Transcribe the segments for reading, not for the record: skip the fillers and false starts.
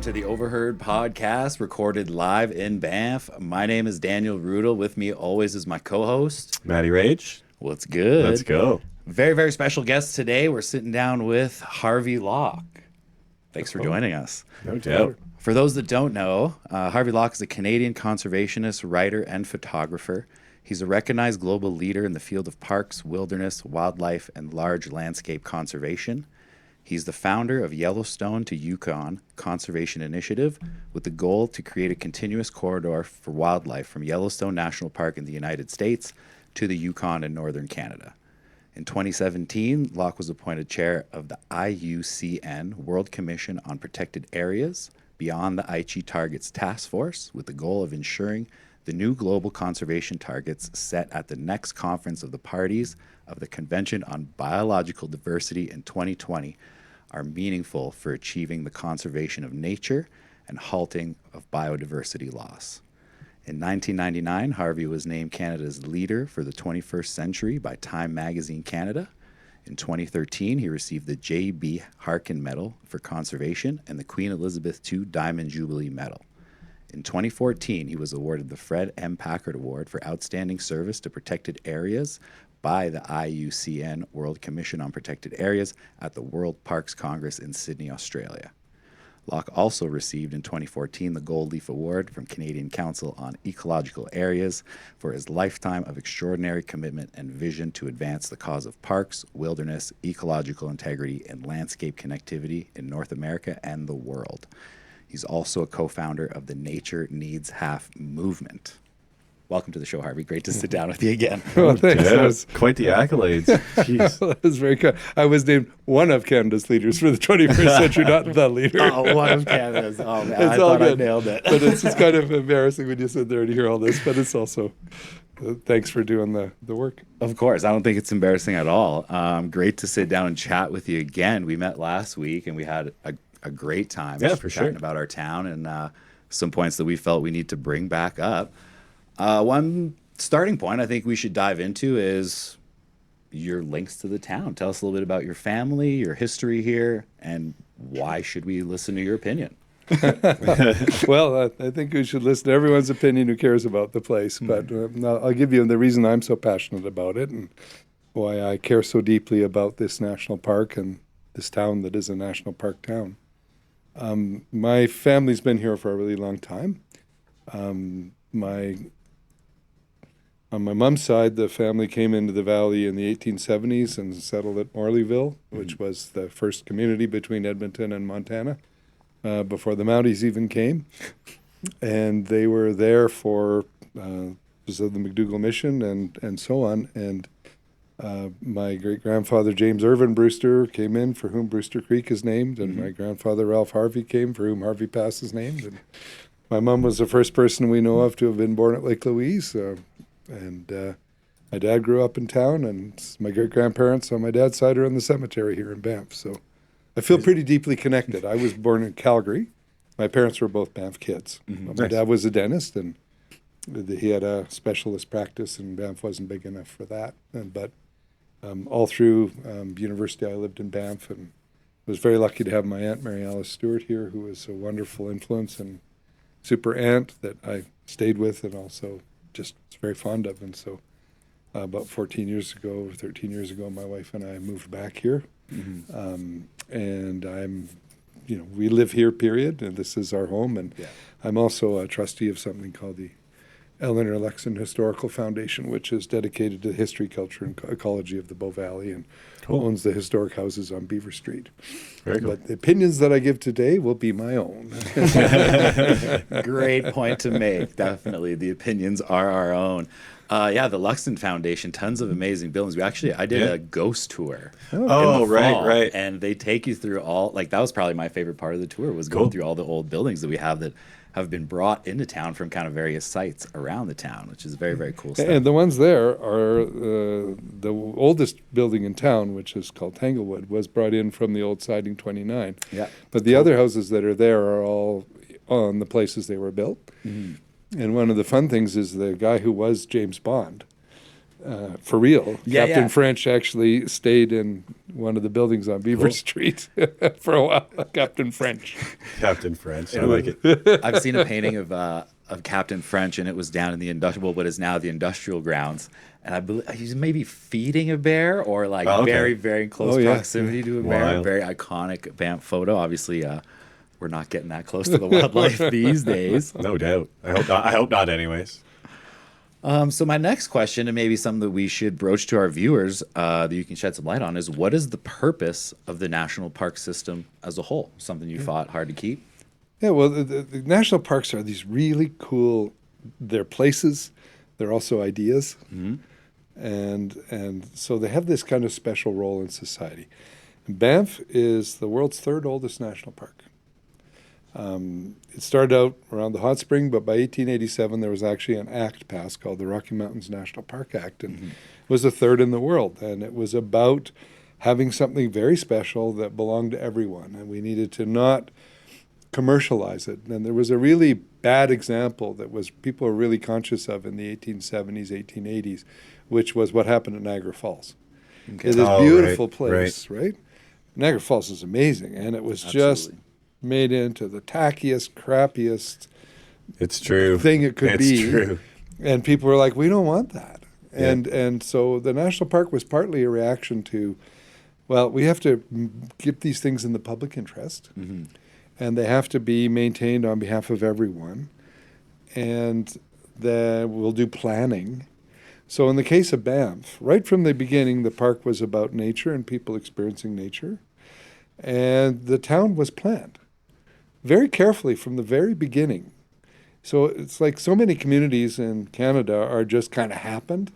to the Overheard podcast, recorded live in Banff. My name is Daniel Rudel. With me always is my co-host, Matty Rage. What's good? Let's go. Very, very special guest today. We're sitting down with Harvey Locke. Thanks for joining us. No doubt. For those that don't know, Harvey Locke is a Canadian conservationist, writer, and photographer. He's a recognized global leader in the field of parks, wilderness, wildlife, and large landscape conservation. He's the founder of Yellowstone to Yukon Conservation Initiative with the goal to create a continuous corridor for wildlife from Yellowstone National Park in the United States to the Yukon in northern Canada. In 2017, Locke was appointed chair of the IUCN World Commission on Protected Areas Beyond the Aichi Targets Task Force with the goal of ensuring the new global conservation targets set at the next conference of the parties of the Convention on Biological Diversity in 2020 are meaningful for achieving the conservation of nature and halting of biodiversity loss. In 1999, Harvey was named Canada's leader for the 21st century by Time Magazine Canada. In 2013, he received the J.B. Harkin Medal for Conservation and the Queen Elizabeth II Diamond Jubilee Medal. In 2014, he was awarded the Fred M. Packard Award for Outstanding Service to Protected Areas by the IUCN World Commission on Protected Areas at the World Parks Congress in Sydney, Australia. Locke also received in 2014 the Gold Leaf Award from Canadian Council on Ecological Areas for his lifetime of extraordinary commitment and vision to advance the cause of parks, wilderness, ecological integrity, and landscape connectivity in North America and the world. He's also a co-founder of the Nature Needs Half movement. Welcome to the show, Harvey. Great to sit down with you again. Well, thanks. Yeah, quite the accolades. Jeez. That was very good. I was named one of Canada's leaders for the 21st century, not the leader. Oh, one of Canada's. Oh, man, It's I all thought I good. nailed it. But it's kind of embarrassing when you sit there to hear all this, but it's also thanks for doing the work. Of course. I don't think it's embarrassing at all. Great to sit down and chat with you again. We met last week, and we had a great time For chatting sure. about our town and some points that we felt we need to bring back up. One starting point I think we should dive into is your links to the town. Tell us a little bit about your family, your history here, and why should we listen to your opinion? Well, I think we should listen to everyone's opinion who cares about the place, but I'll give you the reason I'm so passionate about it and why I care so deeply about this national park and this town that is a national park town. My family's been here for a really long time. On my mom's side, the family came into the valley in the 1870s and settled at Morleyville, which was the first community between Edmonton and Montana, before the Mounties even came. And they were there for because of the McDougall Mission and so on. And my great-grandfather, James Irvin Brewster, came in, for whom Brewster Creek is named, and my grandfather, Ralph Harvey, came, for whom Harvey Pass is named. And my mom was the first person we know of to have been born at Lake Louise. And my dad grew up in town, and my great-grandparents on my dad's side are in the cemetery here in Banff. So I feel pretty deeply connected. I was born in Calgary. My parents were both Banff kids. My dad was a dentist, and he had a specialist practice, and Banff wasn't big enough for that. But all through university, I lived in Banff, and was very lucky to have my Aunt Mary Alice Stewart here, who was a wonderful influence and super aunt that I stayed with and also just was very fond of. And so about 13 years ago, my wife and I moved back here. And we live here, period, and this is our home. And I'm also a trustee of something called the Eleanor Lexon Historical Foundation, which is dedicated to the history, culture, and ecology of the Bow Valley and owns the historic houses on Beaver Street. Very cool. But the opinions that I give today will be my own. Great point to make. Definitely. The opinions are our own. The Luxon Foundation, tons of amazing buildings. I did a ghost tour. In the fall, right. And they take you through that was probably my favorite part of the tour, was going through all the old buildings that we have that have been brought into town from kind of various sites around the town, which is very, very cool stuff. And the ones there are the oldest building in town, which is called Tanglewood, was brought in from the old Siding 29. Yeah. But the other houses that are there are all on the places they were built. And one of the fun things is the guy who was James Bond For real. Yeah, Captain yeah. French actually stayed in one of the buildings on Beaver Street for a while. Captain French. Captain French. I like it. I've seen a painting of Captain French, and it was down in the industrial, what is now the industrial grounds. And I believe he's maybe feeding a bear, or like Oh, okay. very, very close Oh, yeah. proximity to a bear. Wild. Very iconic Banff photo. Obviously, we're not getting that close to the wildlife these days. No doubt. I hope not anyways. So my next question, and maybe something that we should broach to our viewers, that you can shed some light on, is what is the purpose of the national park system as a whole? Something you fought hard to keep? Yeah, well, the national parks are these really cool, they're places, they're also ideas. And so they have this kind of special role in society. Banff is the world's third oldest national park. It started out around the hot spring, but by 1887 there was actually an act passed called the Rocky Mountains National Park Act, and it was the third in the world. And it was about having something very special that belonged to everyone, and we needed to not commercialize it. And there was a really bad example that was people were really conscious of in the 1870s, 1880s, which was what happened at Niagara Falls. Okay. It's this Oh, beautiful right, place, right? Niagara Falls is amazing, and it was just Absolutely. made into the tackiest, crappiest It's true. thing it could be. It's true. And people were like, we don't want that. Yeah. And so the national park was partly a reaction to, well, we have to keep these things in the public interest, and they have to be maintained on behalf of everyone. And then we'll do planning. So in the case of Banff, right from the beginning, the park was about nature and people experiencing nature. And the town was planned very carefully from the very beginning. So it's like so many communities in Canada are just kind of happened.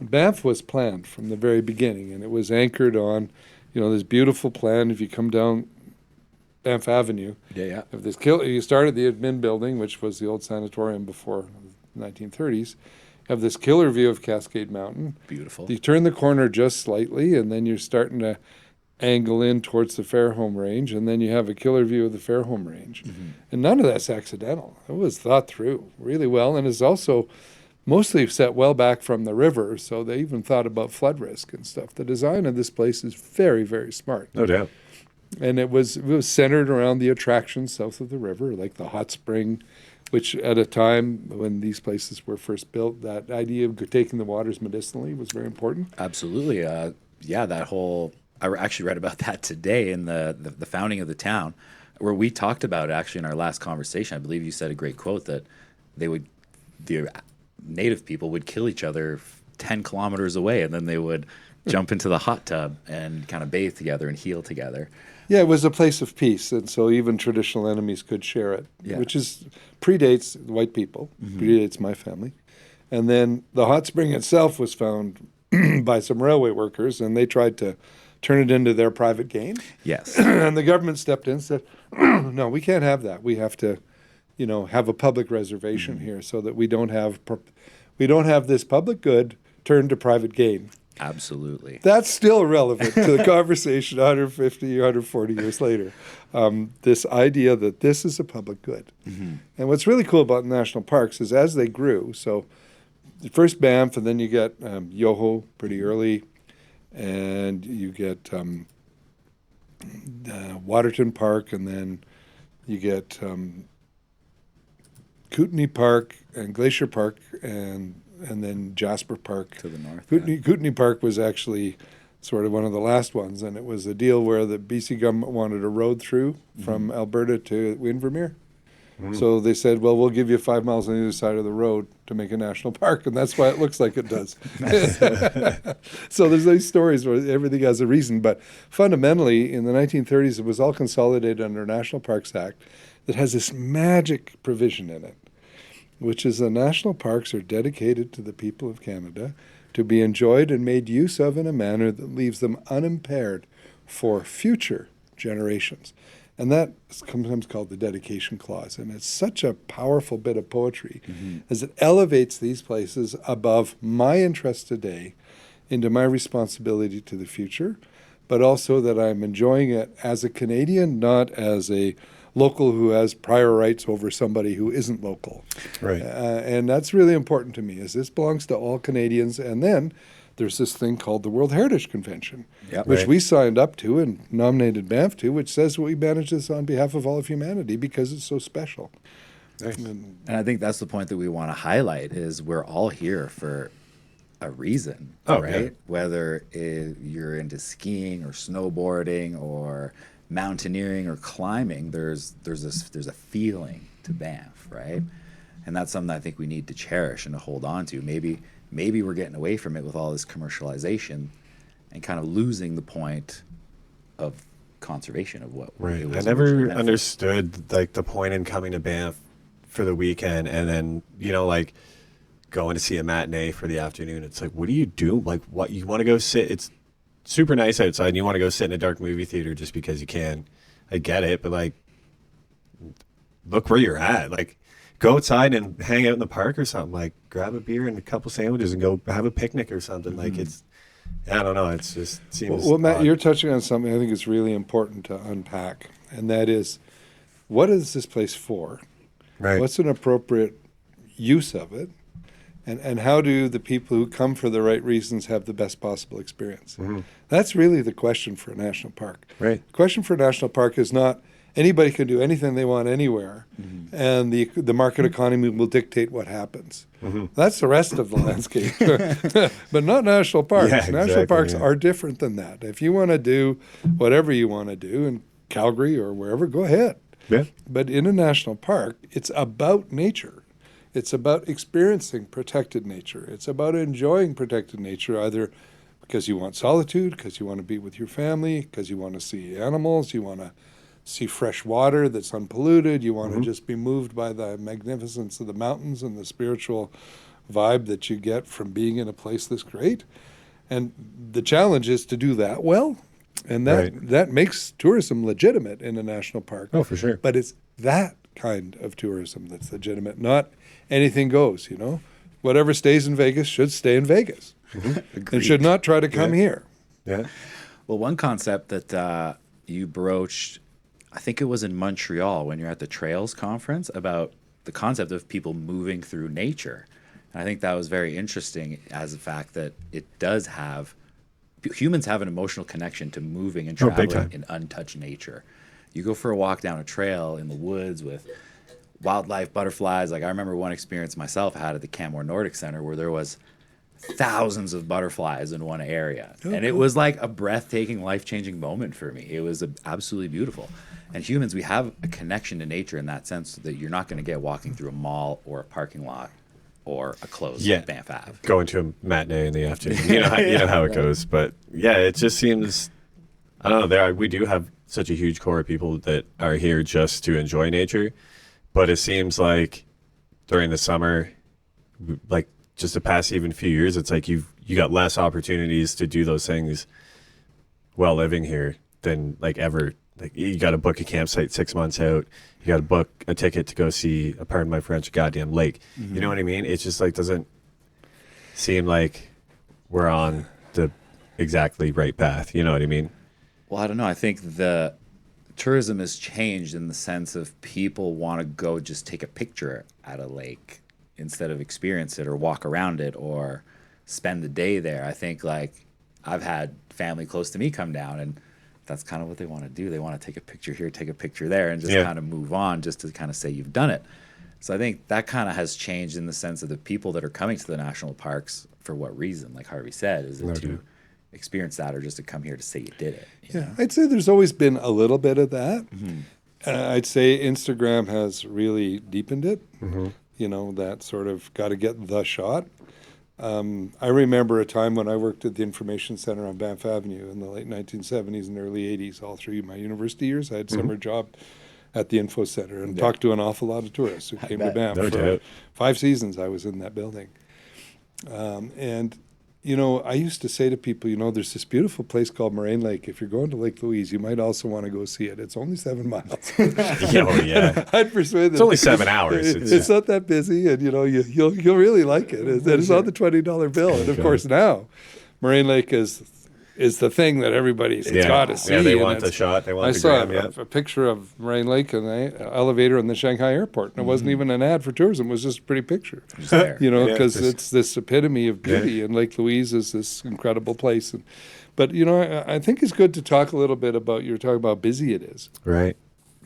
Banff was planned from the very beginning, and it was anchored on, this beautiful plan. If you come down Banff Avenue, of this you started the admin building, which was the old sanatorium before the 1930s. Have this killer view of Cascade Mountain. Beautiful. You turn the corner just slightly, and then you're starting to angle in towards the Fairholme Range, and then you have a killer view of the Fairholme Range. And none of that's accidental. It was thought through really well, and is also mostly set well back from the river, so they even thought about flood risk and stuff. The design of this place is very, very smart. No doubt. And it was centered around the attractions south of the river, like the hot spring, which at a time when these places were first built, that idea of taking the waters medicinally was very important. Absolutely. That whole, I actually read about that today in the founding of the town, where we talked about it actually in our last conversation. I believe you said a great quote that the native people would kill each other 10 kilometers away, and then they would jump into the hot tub and kind of bathe together and heal together. Yeah, it was a place of peace, and so even traditional enemies could share it, which predates white people, predates my family. And then the hot spring itself was found by some railway workers, and they tried to turn it into their private gain. Yes. And the government stepped in and said, no, we can't have that. We have to, have a public reservation here so that we don't have this public good turned to private gain. Absolutely. That's still relevant to the conversation 150, 140 years later. This idea that this is a public good. And what's really cool about national parks is as they grew, so first Banff, and then you get Yoho pretty early, and you get Waterton Park, and then you get Kootenai Park and Glacier Park, and then Jasper Park. To the north. Kootenai Park was actually sort of one of the last ones, and it was a deal where the BC government wanted a road through from Alberta to Windermere. So they said, well, we'll give you 5 miles on either side of the road to make a national park, and that's why it looks like it does. So there's these stories where everything has a reason, but fundamentally, in the 1930s, it was all consolidated under National Parks Act that has this magic provision in it, which is the national parks are dedicated to the people of Canada to be enjoyed and made use of in a manner that leaves them unimpaired for future generations. And that's sometimes called the dedication clause. And it's such a powerful bit of poetry as it elevates these places above my interest today into my responsibility to the future, but also that I'm enjoying it as a Canadian, not as a local who has prior rights over somebody who isn't local. Right. And that's really important to me, is this belongs to all Canadians. And then there's this thing called the World Heritage Convention, Yep. which Right. we signed up to and nominated Banff to, which says we manage this on behalf of all of humanity because it's so special. Nice. And I think that's the point that we want to highlight is we're all here for a reason, Oh, right? yeah. Whether you're into skiing or snowboarding or mountaineering or climbing, there's a feeling to Banff, right? And that's something I think we need to cherish and to hold on to. Maybe we're getting away from it with all this commercialization and kind of losing the point of conservation of what Right. it I was never originally meant for. understood like the point in coming to Banff for the weekend and then, like going to see a matinee for the afternoon. It's like, what do you do? Like, what you want to go sit? It's super nice outside and you want to go sit in a dark movie theater just because you can. I get it, but like, look where you're at. Like, go outside and hang out in the park or something. Like, grab a beer and a couple sandwiches and go have a picnic or something. Like, it's, I don't know. It's just seems. Well, Matt, odd. you're touching on something I think is really important to unpack, and that is, what is this place for? right. What's an appropriate use of it? And how do the people who come for the right reasons have the best possible experience? That's really the question for a national park. Right. The question for a national park is not anybody can do anything they want anywhere, and the market economy will dictate what happens. That's the rest of the landscape, but not national parks. Yeah, National exactly, parks yeah. are different than that. If you want to do whatever you want to do in Calgary or wherever, go ahead. Yeah. But in a national park, it's about nature. It's about experiencing protected nature. It's about enjoying protected nature, either because you want solitude, because you want to be with your family, because you want to see animals, you want to see fresh water that's unpolluted, you want to just be moved by the magnificence of the mountains and the spiritual vibe that you get from being in a place this great. And the challenge is to do that well. And that makes tourism legitimate in a national park. Oh, for sure. But it's that kind of tourism that's legitimate, not anything goes, Whatever stays in Vegas should stay in Vegas and should not try to come here. Yeah. Well, one concept that you broached, I think it was in Montreal when you're at the Trails Conference, about the concept of people moving through nature. And I think that was very interesting as the fact that it does have, humans have an emotional connection to moving and big traveling time. in untouched nature. You go for a walk down a trail in the woods with wildlife, butterflies. Like I remember one experience myself had at the Canmore Nordic Center where there was thousands of butterflies in one area. And it was like a breathtaking, life-changing moment for me. It was absolutely beautiful. And humans, we have a connection to nature in that sense that you're not going to get walking through a mall or a parking lot or a closed Banff Ave. Going to a matinee in the afternoon. You know how it goes. But yeah, it just seems, I don't know, we do have such a huge core of people that are here just to enjoy nature. But it seems like during the summer, like just the past even few years, it's like you got less opportunities to do those things while living here than like ever. Like you got to book a campsite 6 months out. You got to book a ticket to go see, pardon my French, a goddamn lake. You know what I mean? It's just like doesn't seem like we're on the exactly right path. You know what I mean? Well, I don't know. I think the tourism has changed in the sense of people want to go just take a picture at a lake instead of experience it or walk around it or spend the day there. I think like I've had family close to me come down and that's kind of what they want to do. They want to take a picture here, take a picture there, and just kind of move on just to kind of say you've done it. So I think that kind of has changed in the sense of the people that are coming to the national parks for what reason, like Harvey said, is it to experience that or just to come here to say you did it? You know? I'd say there's always been a little bit of that. I'd say Instagram has really deepened it. That sort of got to get the shot. I remember a time when I worked at the Information Center on Banff Avenue in the late 1970s and early 80s, all through my university years. I had a summer job at the Info Center and talked to an awful lot of tourists who came to Banff. No for doubt. 5 seasons I was in that building. I used to say to people, there's this beautiful place called Moraine Lake. If you're going to Lake Louise, you might also want to go see it. It's only 7 miles. Yeah. I'd persuade them. It's only 7 hours. It's not that busy, and you'll really like it. And it's on the $20 bill. And of course now, Moraine Lake is is the thing that everybody's got to see. Yeah, they and want the shot. They want I the saw gram. a picture of Moraine Lake and the elevator in the Shanghai airport, and it wasn't even an ad for tourism. It was just a pretty picture, Just there. you know, Yeah, because just- it's this epitome of beauty, and Lake Louise is this incredible place. But, you know, I think it's good to talk a little bit about, you're talking about how busy it is, Right.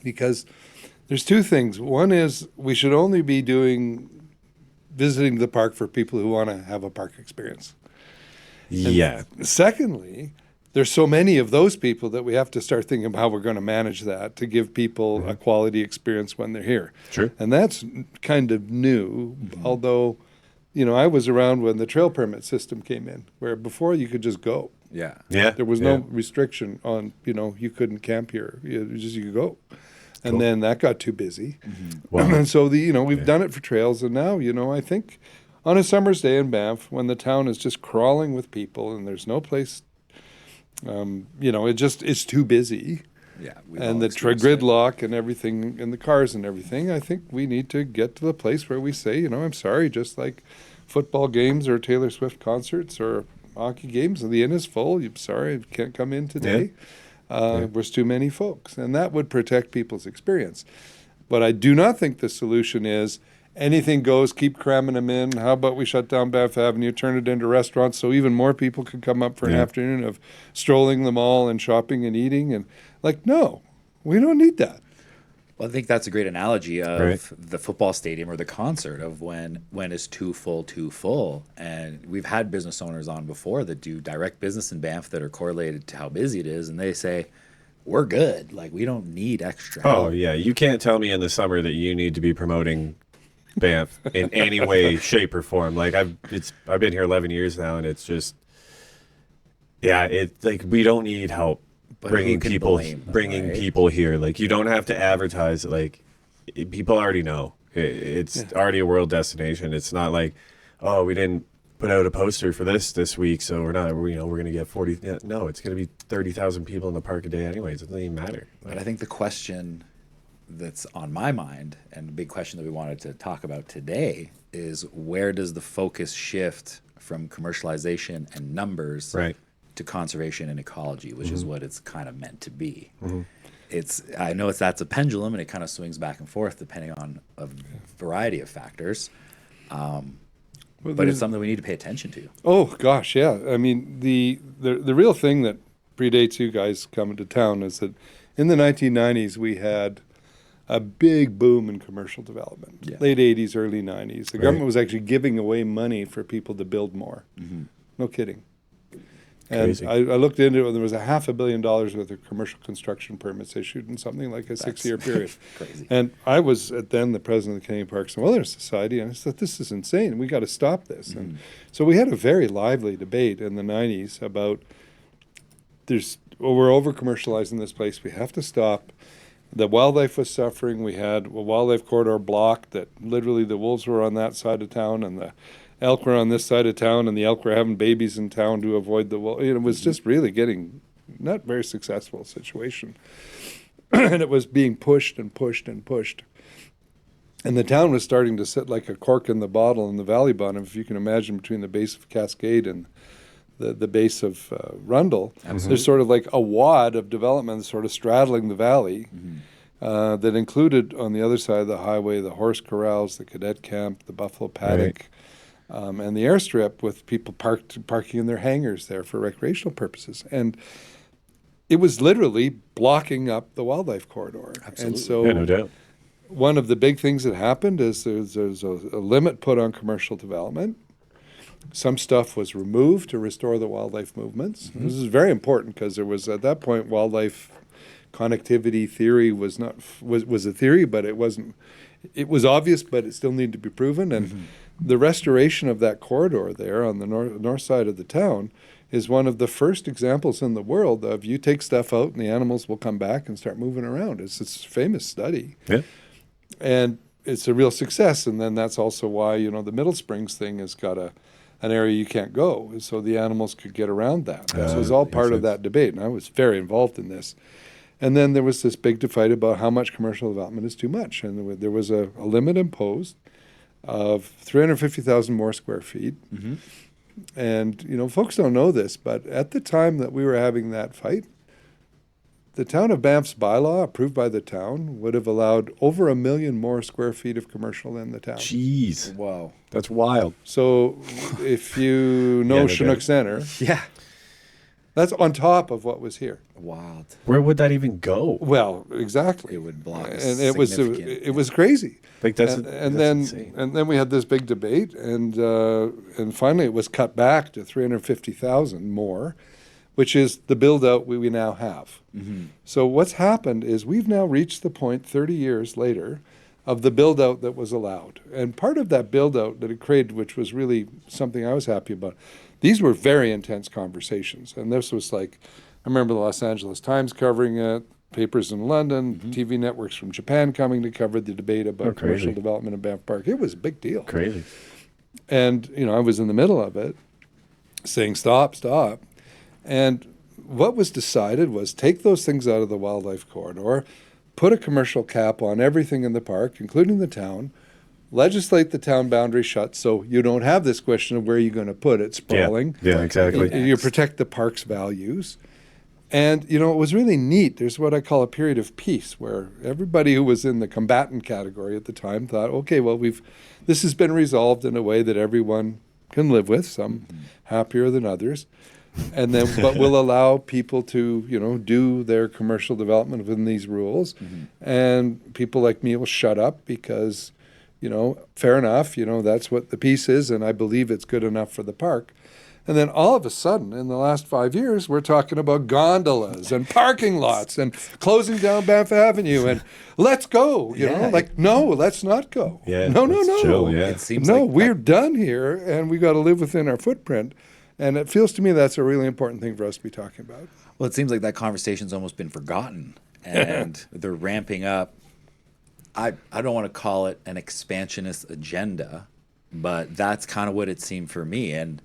because there's two things. One is we should only be visiting the park for people who want to have a park experience. Yeah. Secondly, there's so many of those people that we have to start thinking about how we're going to manage that to give people a quality experience when they're here. True. And that's kind of new, although, you know, I was around when the trail permit system came in, where before you could just go. Yeah. Yeah. There was no restriction on, you know, you couldn't camp here. You could go. And Cool. then that got too busy. Wow. And so we've done it for trails, and now, you know, I think on a summer's day in Banff, when the town is just crawling with people and there's no place, you know, it's too busy, Yeah. we've and all the experienced it. gridlock and everything, and the cars and everything. I think we need to get to the place where we say, you know, I'm sorry, just like football games or Taylor Swift concerts or hockey games, and the inn is full. I'm sorry, I can't come in today. There's too many folks, and that would protect people's experience. But I do not think the solution is anything goes, keep cramming them in. How about we shut down Banff Avenue, turn it into restaurants so even more people can come up for an afternoon of strolling the mall and shopping and eating? And no, we don't need that. Well, I think that's a great analogy of Right. the football stadium or the concert of when is too full. And we've had business owners on before that do direct business in Banff that are correlated to how busy it is, and they say, we're good. Like, we don't need extra Oh help. yeah, you can't tell me in the summer that you need to be promoting Banff in any way, shape, or form. Like I've been here 11 years now, and it's just, it's like we don't need help But bringing who can people blame them, right? people here. Like you don't have to advertise. Like people already know it's already a world destination. It's not like, oh, we didn't put out a poster for this week, so we're going to get 40. Yeah, no, it's going to be 30,000 people in the park a day anyways. It doesn't even matter. But I think the question that's on my mind, and the big question that we wanted to talk about today, is where does the focus shift from commercialization and numbers Right. to conservation and ecology, which is what it's kind of meant to be. I know that's a pendulum, and it kind of swings back and forth depending on a variety of factors. But it's something we need to pay attention to. Oh gosh, yeah. I mean, the real thing that predates you guys coming to town is that in the 1990s we had a big boom in commercial development. Yeah. Late 80s, early 90s. The Right. government was actually giving away money for people to build more. No kidding. And Crazy. I looked into it, and there was $500 million worth of commercial construction permits issued in something like a 6-year period. Crazy. And I was then the president of the Canadian Parks and Wilderness Society, and I said, this is insane. We got to stop this. And so we had a very lively debate in the 90s about we're over commercializing this place. We have to stop. The wildlife was suffering. We had a wildlife corridor blocked that literally the wolves were on that side of town and the elk were on this side of town, and the elk were having babies in town to avoid the wolf. It was just really getting not very successful situation. And it was being pushed and pushed and pushed. And the town was starting to sit like a cork in the bottle in the valley bottom, if you can imagine, between the base of Cascade and the base of Rundle. There's sort of like a wad of development sort of straddling the valley that included on the other side of the highway the horse corrals, the cadet camp, the buffalo paddock, and the airstrip with people parking in their hangars there for recreational purposes. And it was literally blocking up the wildlife corridor. Absolutely. And so Yeah, no doubt. one of the big things that happened is there's a limit put on commercial development. Some stuff was removed to restore the wildlife movements. This is very important because there was, at that point, wildlife connectivity theory was a theory, but it wasn't. It was obvious, but it still needed to be proven. And the restoration of that corridor there on the north side of the town is one of the first examples in the world of you take stuff out and the animals will come back and start moving around. It's this famous study. Yeah. And it's a real success. And then that's also why, the Middle Springs thing has got an area you can't go, so the animals could get around that. So it was all makes part of sense. that debate, and I was very involved in this. And then there was this big fight about how much commercial development is too much. And there was a limit imposed of 350,000 more square feet. And, folks don't know this, but at the time that we were having that fight, the town of Banff's bylaw, approved by the town, would have allowed over 1 million more square feet of commercial in the town. Jeez. Wow. That's wild. So if you know Chinook Center, Yeah. that's on top of what was here. Wild. Where would that even go? Well, exactly. It would block. And it was crazy. Like that's And then we had this big debate, and finally it was cut back to 350,000 more, which is the build out we now have. Mm-hmm. So what's happened is we've now reached the point 30 years later of the build out that was allowed. And part of that build out that it created, which was really something I was happy about, these were very intense conversations. And this was like, I remember the Los Angeles Times covering it, papers in London, TV networks from Japan coming to cover the debate about commercial development in Banff Park. It was a big deal. Crazy. And, I was in the middle of it saying, stop. And what was decided was take those things out of the wildlife corridor, put a commercial cap on everything in the park, including the town, legislate the town boundary shut so you don't have this question of where you're going to put it sprawling. Yeah, exactly. You protect the park's values. And, it was really neat. There's what I call a period of peace where everybody who was in the combatant category at the time thought, okay, well, this has been resolved in a way that everyone can live with, some happier than others. And then, but we'll allow people to, do their commercial development within these rules. And people like me will shut up because, fair enough, that's what the peace is, and I believe it's good enough for the park. And then all of a sudden, in the last 5 years, we're talking about gondolas and parking lots and closing down Banff Avenue and let's go, no, let's not go. Yeah, No. chill, yeah. It seems No, like we're done here and we got to live within our footprint. And it feels to me that's a really important thing for us to be talking about. Well, it seems like that conversation's almost been forgotten, and they're ramping up. I don't want to call it an expansionist agenda, but that's kind of what it seemed for me. And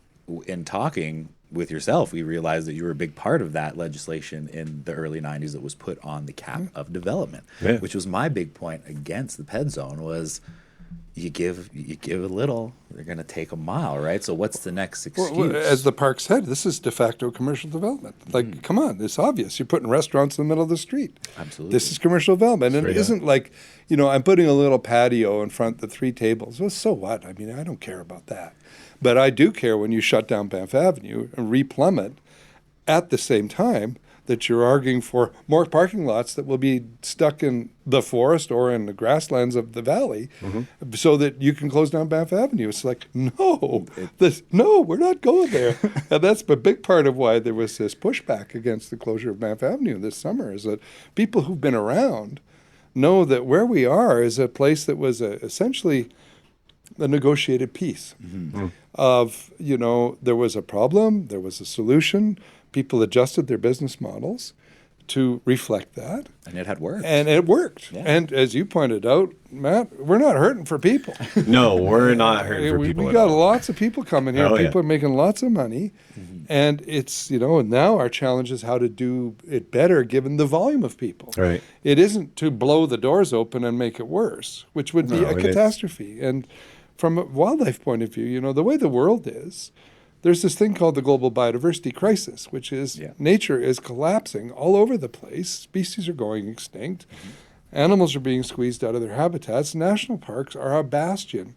in talking with yourself, we realized that you were a big part of that legislation in the early 90s that was put on the cap of development, which was my big point against the PED zone was you give a little, they're going to take a mile, right? So what's the next excuse? Well, as the park said, this is de facto commercial development. Like, come on, it's obvious. You're putting restaurants in the middle of the street. Absolutely. This is commercial development. And it isn't like, I'm putting a little patio in front of the 3 tables. Well, so what? I mean, I don't care about that. But I do care when you shut down Banff Avenue and replummet at the same time that you're arguing for more parking lots that will be stuck in the forest or in the grasslands of the valley so that you can close down Banff Avenue. It's like, no, we're not going there. And that's a big part of why there was this pushback against the closure of Banff Avenue this summer is that people who've been around know that where we are is a place that was essentially a negotiated peace of, there was a problem, there was a solution, people adjusted their business models to reflect that. And it had worked. And it worked. Yeah. And as you pointed out, Matt, we're not hurting for people. No, we're not hurting for people. We got lots of people coming here. Oh, People yeah. are making lots of money. And it's, now our challenge is how to do it better given the volume of people. Right. It isn't to blow the doors open and make it worse, which would be a catastrophe. And from a wildlife point of view, the way the world is, there's this thing called the global biodiversity crisis, which is nature is collapsing all over the place. Species are going extinct. Animals are being squeezed out of their habitats. National parks are a bastion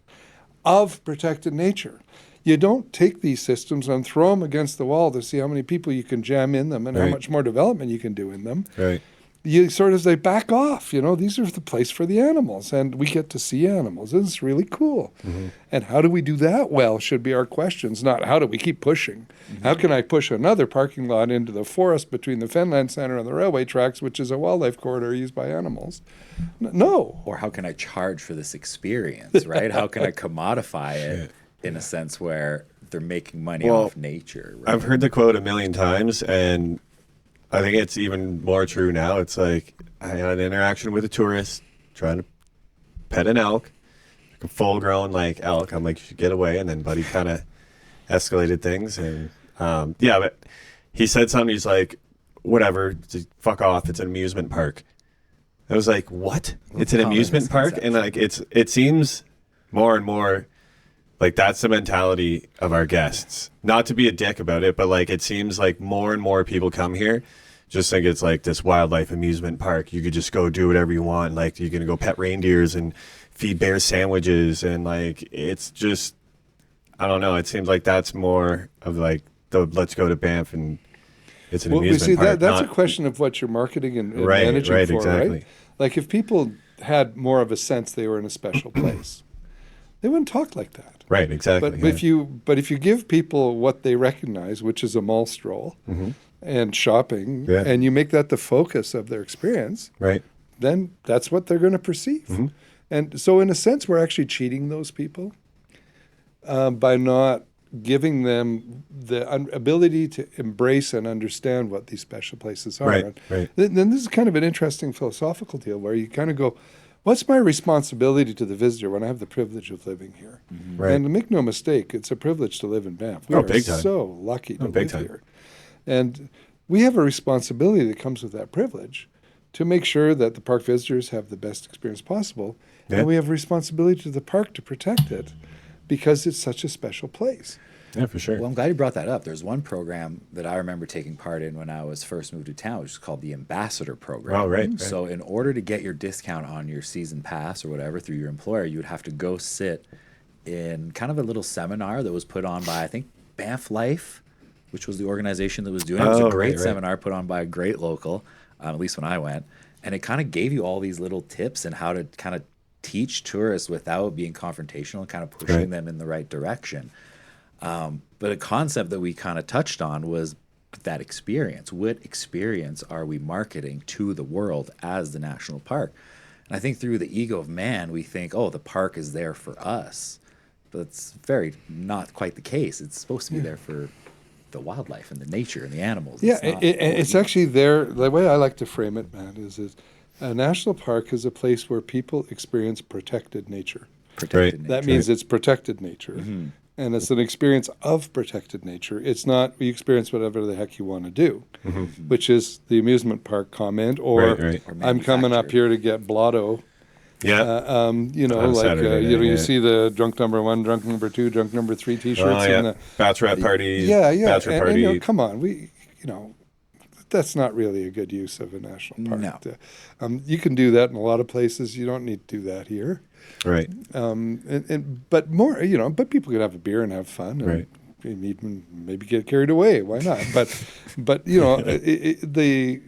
of protected nature. You don't take these systems and throw them against the wall to see how many people you can jam in them and how much more development you can do in them. Right. You sort of say, back off, these are the place for the animals, and we get to see animals. It's really cool. And how do we do that well should be our questions, not how do we keep pushing. How can I push another parking lot into the forest between the Fenland Center and the railway tracks, which is a wildlife corridor used by animals? No. Or how can I charge for this experience, right? How can I commodify it in a sense where they're making money off nature? Right? I've heard the quote a million times, and I think it's even more true now. It's like I had an interaction with a tourist trying to pet an elk, like a full-grown elk. I'm like, you should get away. And then Buddy kind of escalated things, and but he said something. He's like, whatever, just fuck off. It's an amusement park. I was like, what? It's an amusement park, and it seems more and more Like, that's the mentality of our guests. Not to be a dick about it, but like, it seems like more and more people come here just think it's like this wildlife amusement park. You could just go do whatever you want. Like, you're going to go pet reindeers and feed bears sandwiches. And like, it's just, I don't know. It seems like that's more of like the let's go to Banff and it's an amusement park. That's a question of what you're marketing and Right, managing right, for, exactly. right? Like if people had more of a sense they were in a special place, they wouldn't talk like that. Right, exactly. But yeah. if you give people what they recognize, which is a mall stroll and shopping, Yeah. and you make that the focus of their experience, Right. then that's what they're going to perceive. And so, in a sense, we're actually cheating those people by not giving them the ability to embrace and understand what these special places are. Right, And right. Then this is kind of an interesting philosophical deal where you kind of go, what's my responsibility to the visitor when I have the privilege of living here? Right. And make no mistake, it's a privilege to live in Banff. We Oh, are big time. so lucky to Oh, big live time. here. And we have a responsibility that comes with that privilege to make sure that the park visitors have the best experience possible. Yeah. And we have a responsibility to the park to protect it because it's such a special place. Yeah, for sure. Well, I'm glad you brought that up. There's one program that I remember taking part in when I was first moved to town, which is called the Ambassador Program. Oh, right, right. So in order to get your discount on your season pass or whatever through your employer, you would have to go sit in kind of a little seminar that was put on by, I think, Banff Life, which was the organization that was doing it. It was Oh, a great right, right. seminar put on by a great local, at least when I went. And it kind of gave you all these little tips and how to kind of teach tourists without being confrontational and kind of pushing Right. them in the right direction. But a concept that we kind of touched on was that experience. What experience are we marketing to the world as the national park? And I think through the ego of man, we think, oh, the park is there for us. But it's very not quite the case. It's supposed to be there for the wildlife and the nature and the animals. Yeah, not it's for actually there. The way I like to frame it, Matt, is a national park is a place where people experience protected nature. protected Right. That nature. means it's protected nature. And it's an experience of protected nature. It's not you experience whatever the heck you want to do, which is the amusement park comment, or Right, right. Or I'm coming up manufactured. here to get blotto. Yeah. You know, On like Saturday, you know, yeah. you see the drunk number 1, drunk number 2, drunk number 3 T-shirts. Oh, yeah. And the, Bachelorette party. yeah. Bachelor And, party. you know, come on, that's not really a good use of a national park. No. You can do that in a lot of places. You don't need to do that here. Right. But more, but people can have a beer and have fun, and Right. even maybe get carried away. Why not? But the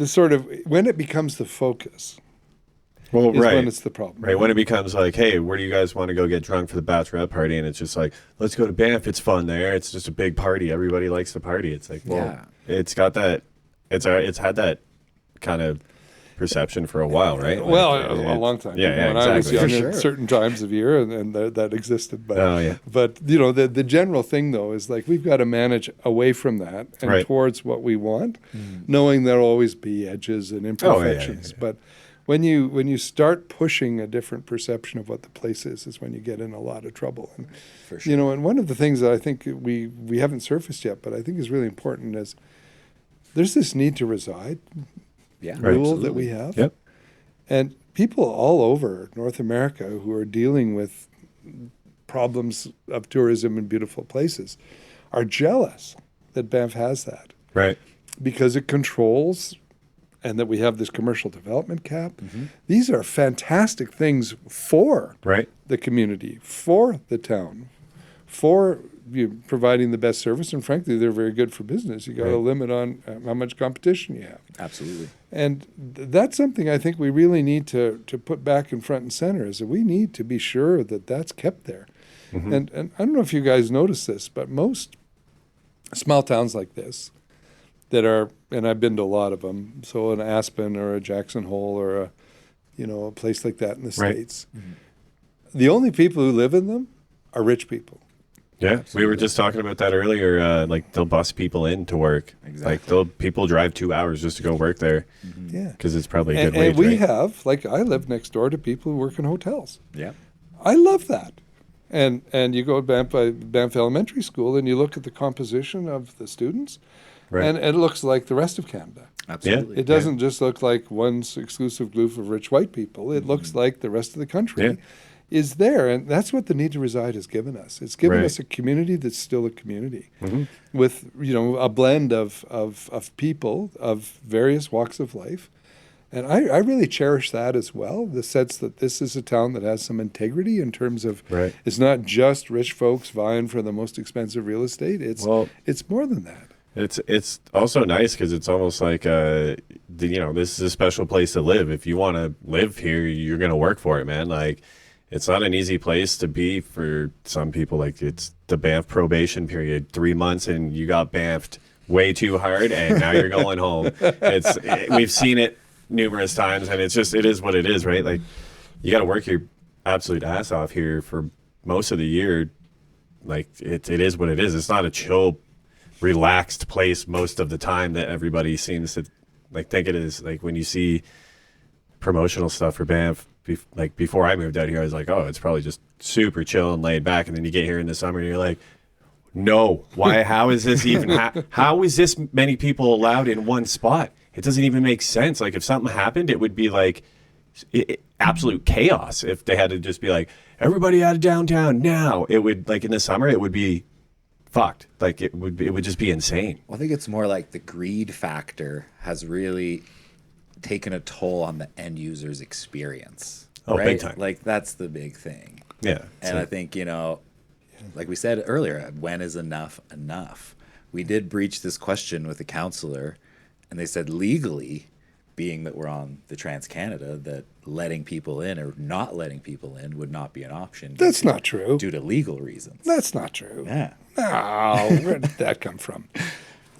sort of when it becomes the focus Well, is right. when it's the problem. Right, when it becomes like, hey, where do you guys want to go get drunk for the bachelorette party? And it's just like, let's go to Banff. It's fun there. It's just a big party. Everybody likes the party. It's like, well, it's got that. It's had that kind of perception for a while, right? Well, Like, a long time. Yeah, When I was exactly. young, For at sure. certain times of year, and that existed. But Oh, yeah. But the general thing though is like we've got to manage away from that and Right. towards what we want, knowing there'll always be edges and imperfections. yeah. But when you start pushing a different perception of what the place is when you get in a lot of trouble. And For sure. and one of the things that I think we haven't surfaced yet, but I think is really important is there's this need to reside Yeah, rule that we have. Yep. And people all over North America who are dealing with problems of tourism in beautiful places are jealous that Banff has that Right. because it controls and that we have this commercial development cap. These are fantastic things for Right. the community, for the town, for providing the best service. And frankly, they're very good for business. You got a Right. limit on how much competition you have. Absolutely. And that's something I think we really need to put back in front and center is that we need to be sure that that's kept there. And I don't know if you guys notice this, but most small towns like this that are, and I've been to a lot of them, so an Aspen or a Jackson Hole or a place like that in the Right. States, the only people who live in them are rich people. Yeah, we were just talking about that earlier. Like they'll bus people in to work. Exactly. Like people drive 2 hours just to go work there Yeah. because it's probably a And, good wage. and we right? have, like I live next door to people who work in hotels. Yeah. I love that. And you go to Banff Elementary School and you look at the composition of the students, Right. and it looks like the rest of Canada. Absolutely. It doesn't just look like one exclusive group of rich white people. It looks like the rest of the country. is there, and that's what the need to reside has given us. It's given Right. us a community that's still a community, Mhm. with a blend of people of various walks of life, and I really cherish that as well. The sense that this is a town that has some integrity in terms of Right. it's not just rich folks vying for the most expensive real estate. Well, It's more than that. it's also nice because it's almost like this is a special place to live. If you want to live here, you're gonna work for it, man. Like, it's not an easy place to be for some people. Like, it's the Banff probation period, 3 months, and you got Banffed way too hard, and now you're going home. We've seen it numerous times, and it is what it is, right? Like, you got to work your absolute ass off here for most of the year. Like, it is what it is. It's not a chill, relaxed place most of the time that everybody seems to like think it is. Like, when you see promotional stuff for Banff, before I moved out here, I was like, oh, it's probably just super chill and laid back. And then you get here in the summer and you're like, no, why? How is this even? How is this many people allowed in one spot? It doesn't even make sense. Like, if something happened, it would be like absolute chaos. If they had to just be like, everybody out of downtown now, it would, like, in the summer, it would be fucked. Like, it would just be insane. Well, I think it's more like the greed factor has really taken a toll on the end user's experience. Oh, right? big time. Like, that's the big thing. Yeah. And I think, like we said earlier, when is enough enough? We did breach this question with the counselor, and they said legally, being that we're on the Trans-Canada, that letting people in or not letting people in would not be an option. That's not true. Due to legal reasons. That's not true. Yeah. No, where did that come from?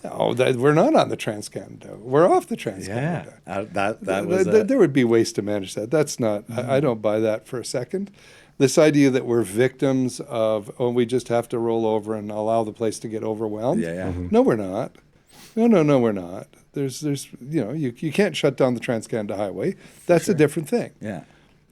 No, we're not on the Trans-Canada. We're off the Trans-Canada. That was There would be ways to manage that. That's not. I don't buy that for a second. This idea that we're victims of, we just have to roll over and allow the place to get overwhelmed. Yeah. No, we're not. No, we're not. There's you can't shut down the Trans-Canada Highway. That's a different thing. Yeah.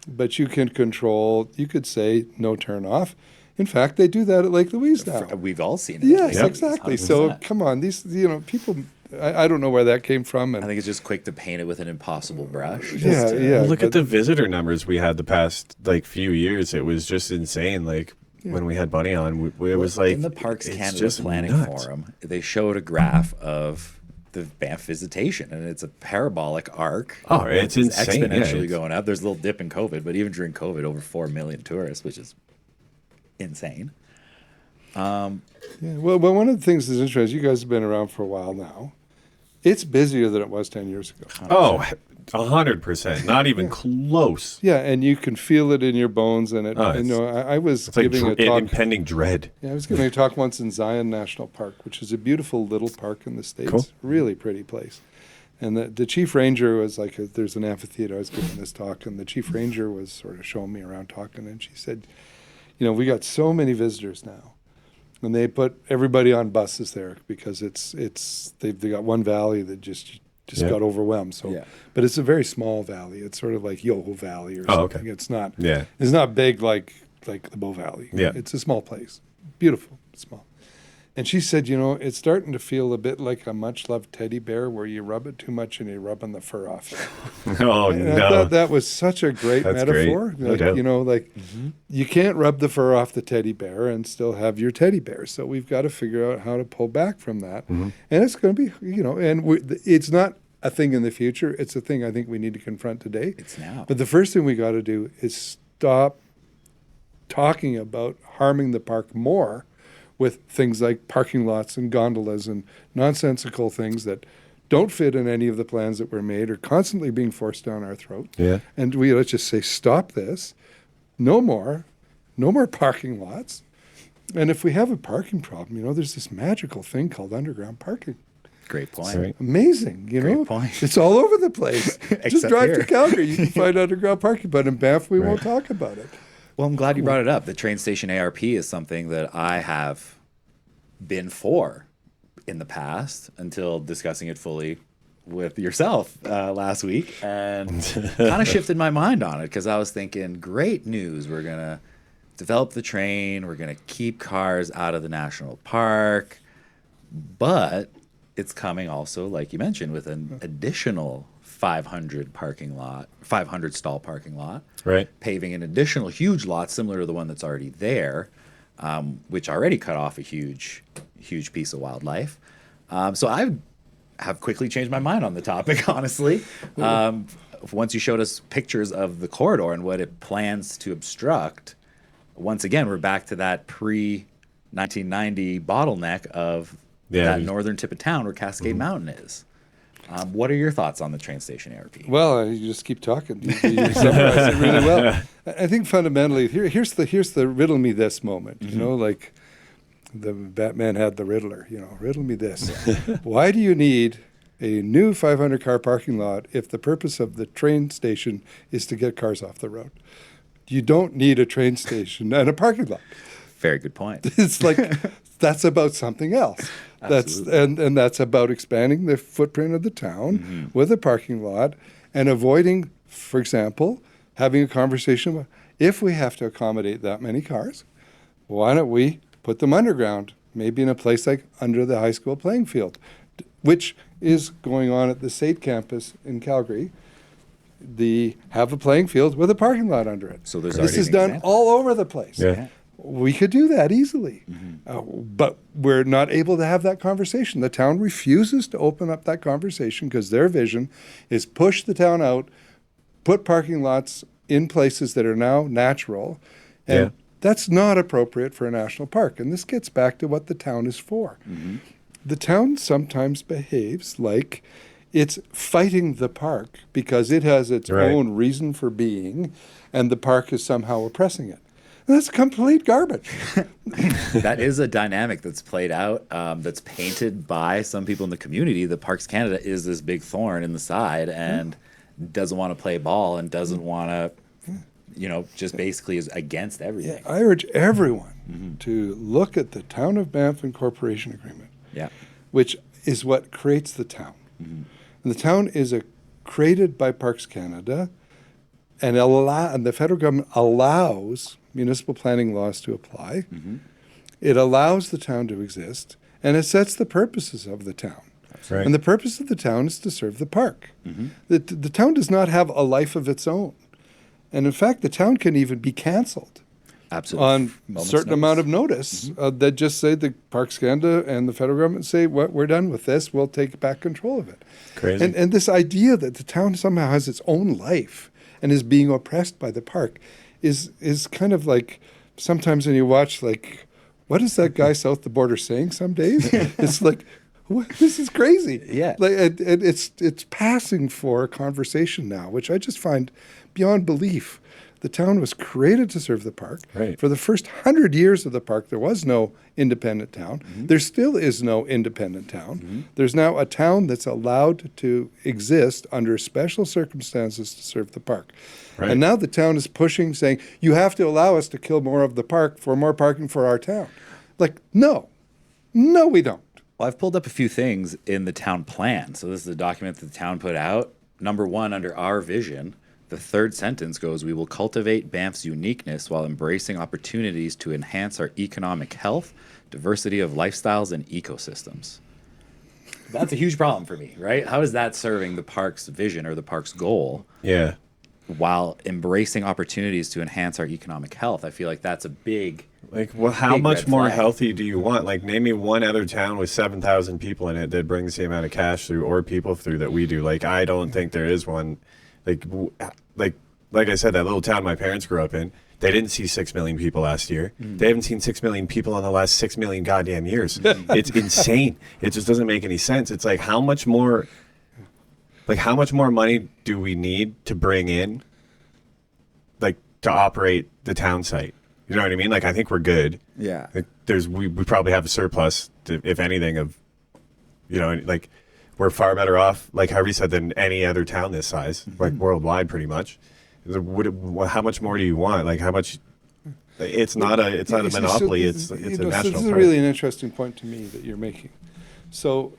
But you can control. You could say no turn off. In fact, they do that at Lake Louise now. We've all seen it. Yes, Like, exactly. 100%. So come on, these people. I don't know where that came from. I think it's just quick to paint it with an impossible brush. Yeah. Look at but- the visitor numbers we had the past few years. It was just insane. Like, when we had Bunny on, it was like in the Parks it's Canada just Planning nuts. Forum, they showed a graph of the Banff visitation, and it's a parabolic arc. Oh, it's insane. Yeah, exponentially it's- going up. There's a little dip in COVID, but even during COVID, over 4 million tourists, which is insane. Yeah, well, one of the things that's interesting, you guys have been around for a while now. It's busier than it was 10 years ago. Oh, 100%. Not even close. Yeah, and you can feel it in your bones. And it's- I was It's like giving a talk. impending dread. Yeah, I was giving a talk once in Zion National Park, which is a beautiful little park in the States. Cool. Really pretty place. And the chief ranger was like, there's an amphitheater. I was giving this talk, and the chief ranger was sort of showing me around talking, and she said, we got so many visitors now. And they put everybody on buses there because they got one valley that just Yeah. got overwhelmed. So, Yeah. but it's a very small valley. It's sort of like Yoho Valley or Oh, something. okay. It's not. Yeah. It's not big like the Bow Valley. Yeah. It's a small place, beautiful, small. And she said, it's starting to feel a bit like a much-loved teddy bear where you rub it too much and you're rubbing the fur off. Oh, And I no. thought that was such a great That's metaphor. great. No Like, doubt. you can't rub the fur off the teddy bear and still have your teddy bear. So we've got to figure out how to pull back from that. And it's going to be, it's not a thing in the future. It's a thing I think we need to confront today. It's now. But the first thing we got to do is stop talking about harming the park more with things like parking lots and gondolas and nonsensical things that don't fit in any of the plans that were made, are constantly being forced down our throat. Yeah. And let's just say, stop this. No more parking lots. And if we have a parking problem, there's this magical thing called underground parking. Great point. Sorry. Amazing, Great point. It's all over the place. Just Except drive here. to Calgary, you can find underground parking. But in Banff, we won't talk about it. Well, I'm glad you brought it up. The train station ARP is something that I have been for in the past until discussing it fully with yourself last week, and kind of shifted my mind on it because I was thinking, great news. We're going to develop the train. We're going to keep cars out of the national park. But it's coming also, like you mentioned, with an additional 500 stall parking lot, Right. paving an additional huge lot similar to the one that's already there, which already cut off a huge piece of wildlife. So I have quickly changed my mind on the topic, honestly. Once you showed us pictures of the corridor and what it plans to obstruct, once again, we're back to that pre-1990 bottleneck of that northern tip of town where Cascade Mountain is. What are your thoughts on the train station ARP? Well, you just keep talking. You summarize it really well. I think fundamentally, here's the riddle me this moment. You know, like the Batman had the Riddler. You know, riddle me this. Why do you need a new 500-car parking lot if the purpose of the train station is to get cars off the road? You don't need a train station and a parking lot. Very good point. It's like that's about something else. And that's about expanding the footprint of the town with a parking lot and avoiding, for example, having a conversation about if we have to accommodate that many cars, why don't we put them underground, maybe in a place like under the high school playing field, which is going on at the SAIT campus in Calgary. Have a playing field with a parking lot under it. So there's this already is an done example. all over the place. Yeah. We could do that easily, but we're not able to have that conversation. The town refuses to open up that conversation because their vision is push the town out, put parking lots in places that are now natural, and that's not appropriate for a national park. And this gets back to what the town is for. The town sometimes behaves like it's fighting the park because it has its own reason for being, and the park is somehow oppressing it. That's complete garbage. That is a dynamic that's played out, that's painted by some people in the community. The Parks Canada is this big thorn in the side and doesn't want to play ball and doesn't want to, just basically is against everything. I urge everyone to look at the Town of Banff Incorporation Agreement, which is what creates the town. And the town is created by Parks Canada, and the federal government allows municipal planning laws to apply. It allows the town to exist, and it sets the purposes of the town. Right. And the purpose of the town is to serve the park. The town does not have a life of its own. And in fact, the town can even be canceled on a certain amount of notice that just say the Parks Canada and the federal government say, we're done with this, we'll take back control of it. Crazy. And this idea that the town somehow has its own life and is being oppressed by the park is kind of like sometimes when you watch, like, what is that guy south the border saying some days? It's like, this is crazy. Yeah. Like, it's passing for a conversation now, which I just find beyond belief. The town was created to serve the park. Right. For the first 100 years of the park, there was no independent town. There still is no independent town. There's now a town that's allowed to exist under special circumstances to serve the park. Right. And now the town is pushing, saying, you have to allow us to kill more of the park for more parking for our town. Like, no, we don't. Well, I've pulled up a few things in the town plan. So this is a document that the town put out. Number one, under our vision, the third sentence goes, we will cultivate Banff's uniqueness while embracing opportunities to enhance our economic health, diversity of lifestyles, and ecosystems. That's a huge problem for me, right? How is that serving the park's vision or the park's goal Yeah. while embracing opportunities to enhance our economic health? I feel like that's a big... Like, well, how Big much red more flag. healthy do you want? Like, name me one other town with 7,000 people in it that brings the amount of cash through or people through that we do. Like, I don't think there is one. Like I said, that little town my parents grew up in, they didn't see 6 million people last year. They haven't seen 6 million people in the last 6 million goddamn years. It's insane. It just doesn't make any sense. It's like, how much more money do we need to bring in, like, to operate the town site? You know what I mean? Like, I think we're good. Yeah. Like, we probably have a surplus, if anything, of, like, we're far better off, like Harvey said, than any other town this size, like worldwide, pretty much. How much more do you want? Like, how much? It's not a monopoly. It's a national This is park. really an interesting point to me that you're making. So,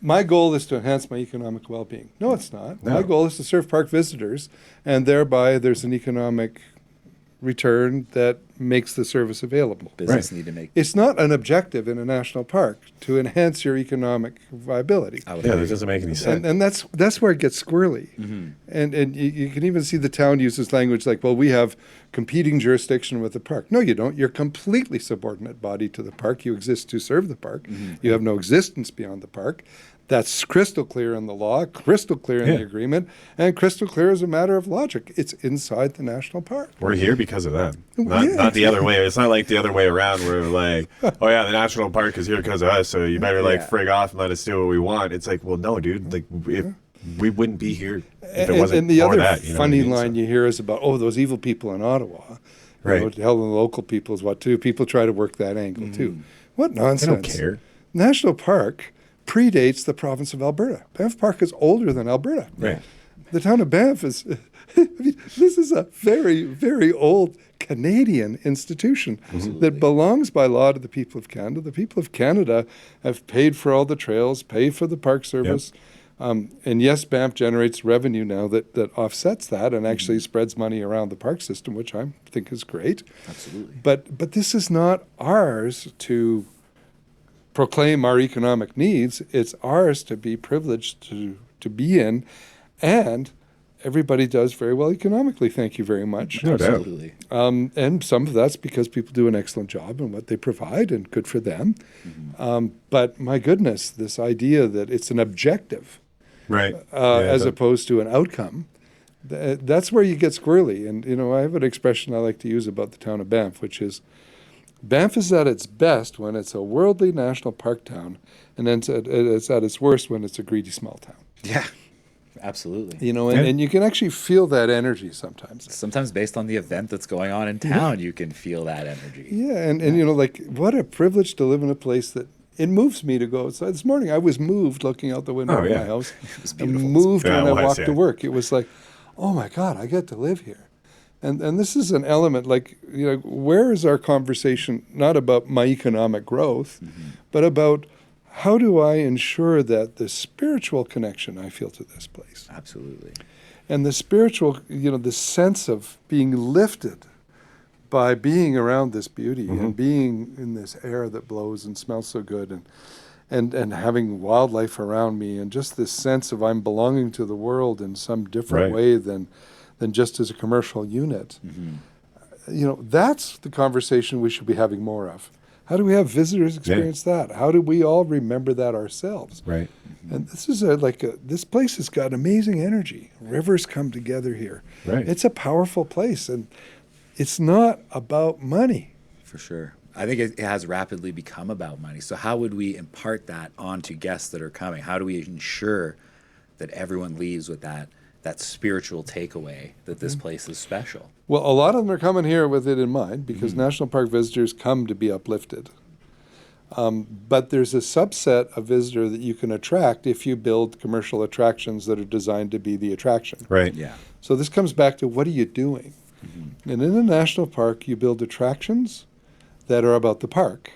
my goal is to enhance my economic well-being. No, it's not. No. My goal is to serve park visitors, and thereby there's an economic return that makes the service available. Business need to make. It's not an objective in a national park to enhance your economic viability. I would Yeah, agree. that doesn't make any sense. And that's where it gets squirrely. And you can even see the town uses language like, well, we have competing jurisdiction with the park. No, you don't. You're a completely subordinate body to the park. You exist to serve the park. You have no existence beyond the park. That's crystal clear in the law, crystal clear in the agreement, and crystal clear as a matter of logic. It's inside the national park. We're here because of them, not the other way. It's not like the other way around where we're like, oh yeah, the national park is here because of us, so you better like frig off and let us do what we want. It's like, well, no, dude, like if we wouldn't be here if it wasn't and the for other that. You know funny what I mean? line you hear is about, oh, those evil people in Ottawa. Right. You know, telling the local people is what to do. People try to work that angle too. What They nonsense. don't care. National Park predates the province of Alberta. Banff Park is older than Alberta. Right. The town of Banff is, I mean, this is a very, very old Canadian institution that belongs by law to the people of Canada. The people of Canada have paid for all the trails, pay for the park service. And yes, Banff generates revenue now that offsets that and actually spreads money around the park system, which I think is great. Absolutely. But this is not ours to proclaim our economic needs. It's ours to be privileged to be in, and everybody does very well economically. Thank you very much. No doubt. Absolutely. And some of that's because people do an excellent job in what they provide, and good for them. But my goodness, this idea that it's an objective Right. as opposed to an outcome, that's where you get squirrely. And, you know, I have an expression I like to use about the town of Banff, which is, Banff is at its best when it's a worldly national park town, and then it's at its worst when it's a greedy small town. Yeah. Absolutely. You know, and you can actually feel that energy sometimes. Sometimes based on the event that's going on in town, you can feel that energy. Yeah, and you know, like, what a privilege to live in a place that it moves me to go outside. This morning I was moved looking out the window of my house. It was And beautiful. moved Yeah, when it I was, walked yeah. to work. It was like, oh my God, I get to live here. And this is an element, like, you know, where is our conversation not about my economic growth, but about how do I ensure that the spiritual connection I feel to this place Absolutely. and the spiritual, you know, the sense of being lifted by being around this beauty and being in this air that blows and smells so good and having wildlife around me and just this sense of I'm belonging to the world in some different Right. way than just as a commercial unit. You know, that's the conversation we should be having more of. How do we have visitors experience that? How do we all remember that ourselves? Right. And this is this place has got amazing energy. Rivers come together here. Right. It's a powerful place, and it's not about money. For sure. I think it has rapidly become about money. So how would we impart that onto guests that are coming? How do we ensure that everyone leaves with that spiritual takeaway that this place is special? Well, a lot of them are coming here with it in mind because national park visitors come to be uplifted. But there's a subset of visitor that you can attract if you build commercial attractions that are designed to be the attraction. Right. Yeah. So this comes back to what are you doing? And in a national park, you build attractions that are about the park.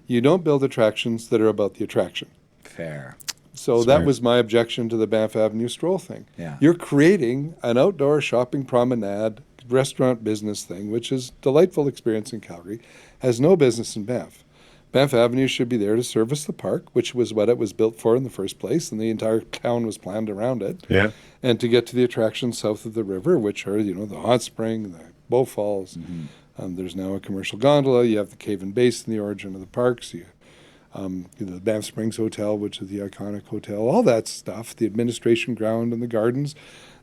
You don't build attractions that are about the attraction. Fair. So Smart. that was my objection to the Banff Avenue stroll thing. Yeah. You're creating an outdoor shopping promenade, restaurant business thing, which is a delightful experience in Calgary, has no business in Banff. Banff Avenue should be there to service the park, which was what it was built for in the first place, and the entire town was planned around it. Yeah. And to get to the attractions south of the river, which are, you know, the hot spring, the Bow Falls. There's now a commercial gondola. You have the Cave and Basin, the origin of the parks. You know, the Banff Springs Hotel, which is the iconic hotel. All that stuff, the administration ground and the gardens,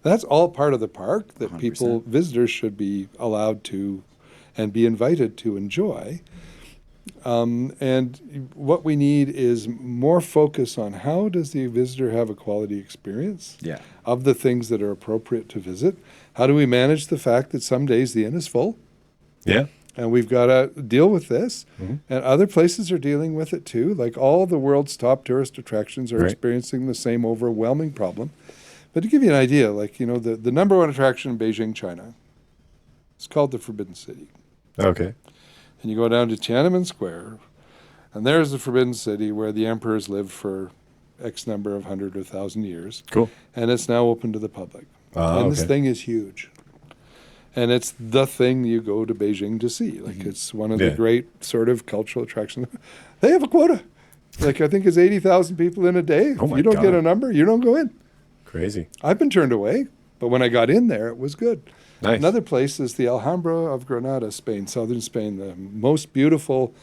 that's all part of the park that 100%. visitors should be allowed to and be invited to enjoy. And what we need is more focus on how does the visitor have a quality experience Yeah. of the things that are appropriate to visit. How do we manage the fact that some days the inn is full? Yeah. And we've got to deal with this. And other places are dealing with it too. Like all the world's top tourist attractions are Right. experiencing the same overwhelming problem. But to give you an idea, like, you know, the number one attraction in Beijing, China, it's called the Forbidden City. Okay. And you go down to Tiananmen Square, and there's the Forbidden City where the emperors lived for X number of 100 or 1,000 years. Cool. And it's now open to the public. Oh, And this okay. thing is huge. And it's the thing you go to Beijing to see. Like it's one of the great sort of cultural attractions. They have a quota. Like I think it's 80,000 people in a day. Oh If my you don't God. get a number, you don't go in. Crazy. I've been turned away, but when I got in there, it was good. Nice. Another place is the Alhambra of Granada, Spain, southern Spain, the most beautiful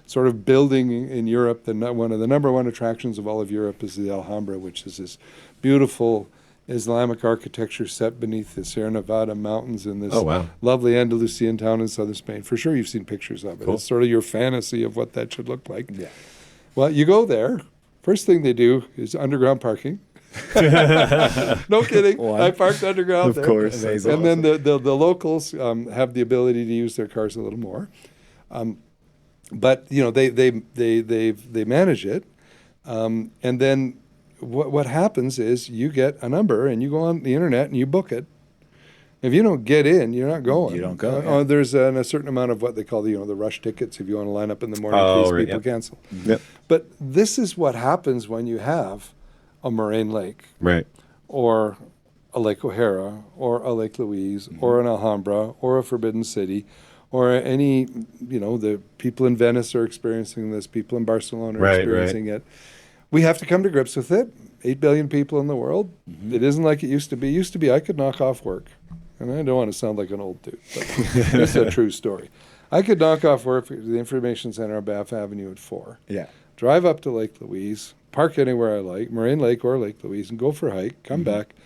sort of building in Europe. One of the number one attractions of all of Europe is the Alhambra, which is this beautiful Islamic architecture set beneath the Sierra Nevada mountains in this Oh, wow. lovely Andalusian town in southern Spain. For sure you've seen pictures of it. Cool. It's sort of your fantasy of what that should look like. Yeah. Well, you go there. First thing they do is underground parking. No kidding. One. I parked underground Of there. course. Amazing. And then the locals have the ability to use their cars a little more. But, you know, they manage it. And then what happens is you get a number and you go on the internet and you book it. If you don't get in, you're not going. You don't go, yeah. There's a certain amount of what they call the rush tickets. If you want to line up in the morning, Oh, in case right, people yeah. cancel. Yep. But this is what happens when you have a moraine lake Right. or a Lake O'Hara or a Lake Louise or an Alhambra or a Forbidden City or any, the people in Venice are experiencing this, people in Barcelona are Right, experiencing it. We have to come to grips with it. 8 billion people in the world. It isn't like it used to be. It used to be I could knock off work. And I don't want to sound like an old dude, but it's a true story. I could knock off work at the Information Center on Banff Avenue at 4. Yeah. Drive up to Lake Louise, park anywhere I like, Moraine Lake or Lake Louise, and go for a hike, come back.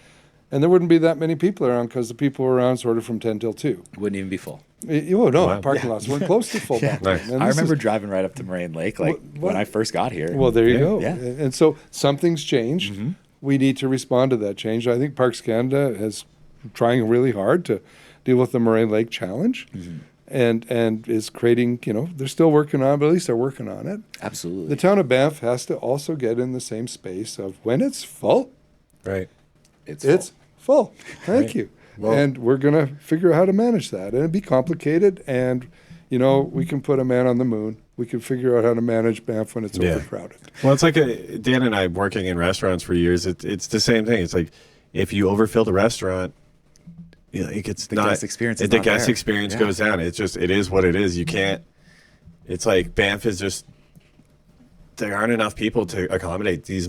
And there wouldn't be that many people around because the people were around sort of from 10 till 2. Wouldn't even be full. Oh, no, Wow. parking lots weren't close to full. Yeah. back Nice. then. And I this remember is- driving right up to Moraine Lake, like when I first got here. Well, there you go. Yeah. And so something's changed. We need to respond to that change. I think Parks Canada is trying really hard to deal with the Moraine Lake challenge and is creating, they're still working on it, but at least they're working on it. Absolutely. The town of Banff has to also get in the same space of when it's full, Right. it's full. Thank Right. you. Well- And we're going to figure out how to manage that. And it'd be complicated. And, we can put a man on the moon. We can figure out how to manage Banff when it's Yeah. overcrowded. Well, it's like Dan and I working in restaurants for years. It's the same thing. It's like if you overfill the restaurant, it's The not guest experience is the not guest there. experience Yeah. goes down. It is what it is. You can't. It's like Banff is just. There aren't enough people to accommodate this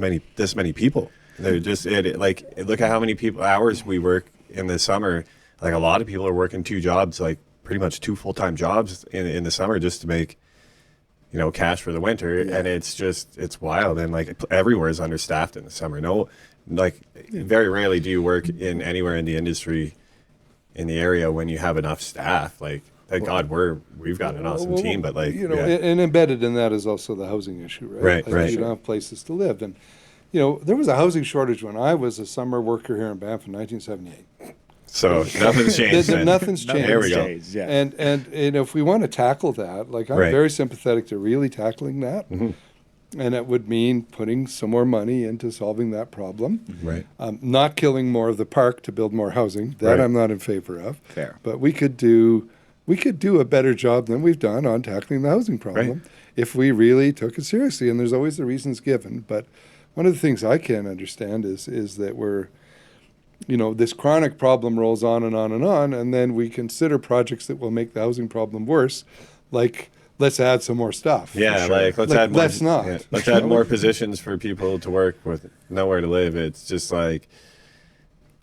many people. They're just look at how many hours we work in the summer. Like a lot of people are working 2 jobs, like pretty much 2 full-time jobs in the summer just to make cash for the winter. And it's wild. And like everywhere is understaffed in the summer. Very rarely do you work anywhere in the industry in the area when you have enough staff. Like, thank God we've got an awesome team, but and embedded in that is also the housing issue, right? Right, Like, right. You don't have places to live. And, there was a housing shortage when I was a summer worker here in Banff in 1978. so nothing's changed. then. Nothing's changed. There we go. Changed, yeah. And if we want to tackle that, like I'm Right. very sympathetic to really tackling that. And it would mean putting some more money into solving that problem. Right. Not killing more of the park to build more housing. That Right. I'm not in favor of. Fair. But we could do a better job than we've done on tackling the housing problem Right. if we really took it seriously. And there's always the reasons given. But one of the things I can't understand is that we're, this chronic problem rolls on and on and on, and then we consider projects that will make the housing problem worse, like let's add some more stuff. Yeah, sure. like let's Like, add more. let's not. Yeah, let's add more positions for people to work with nowhere to live. It's just like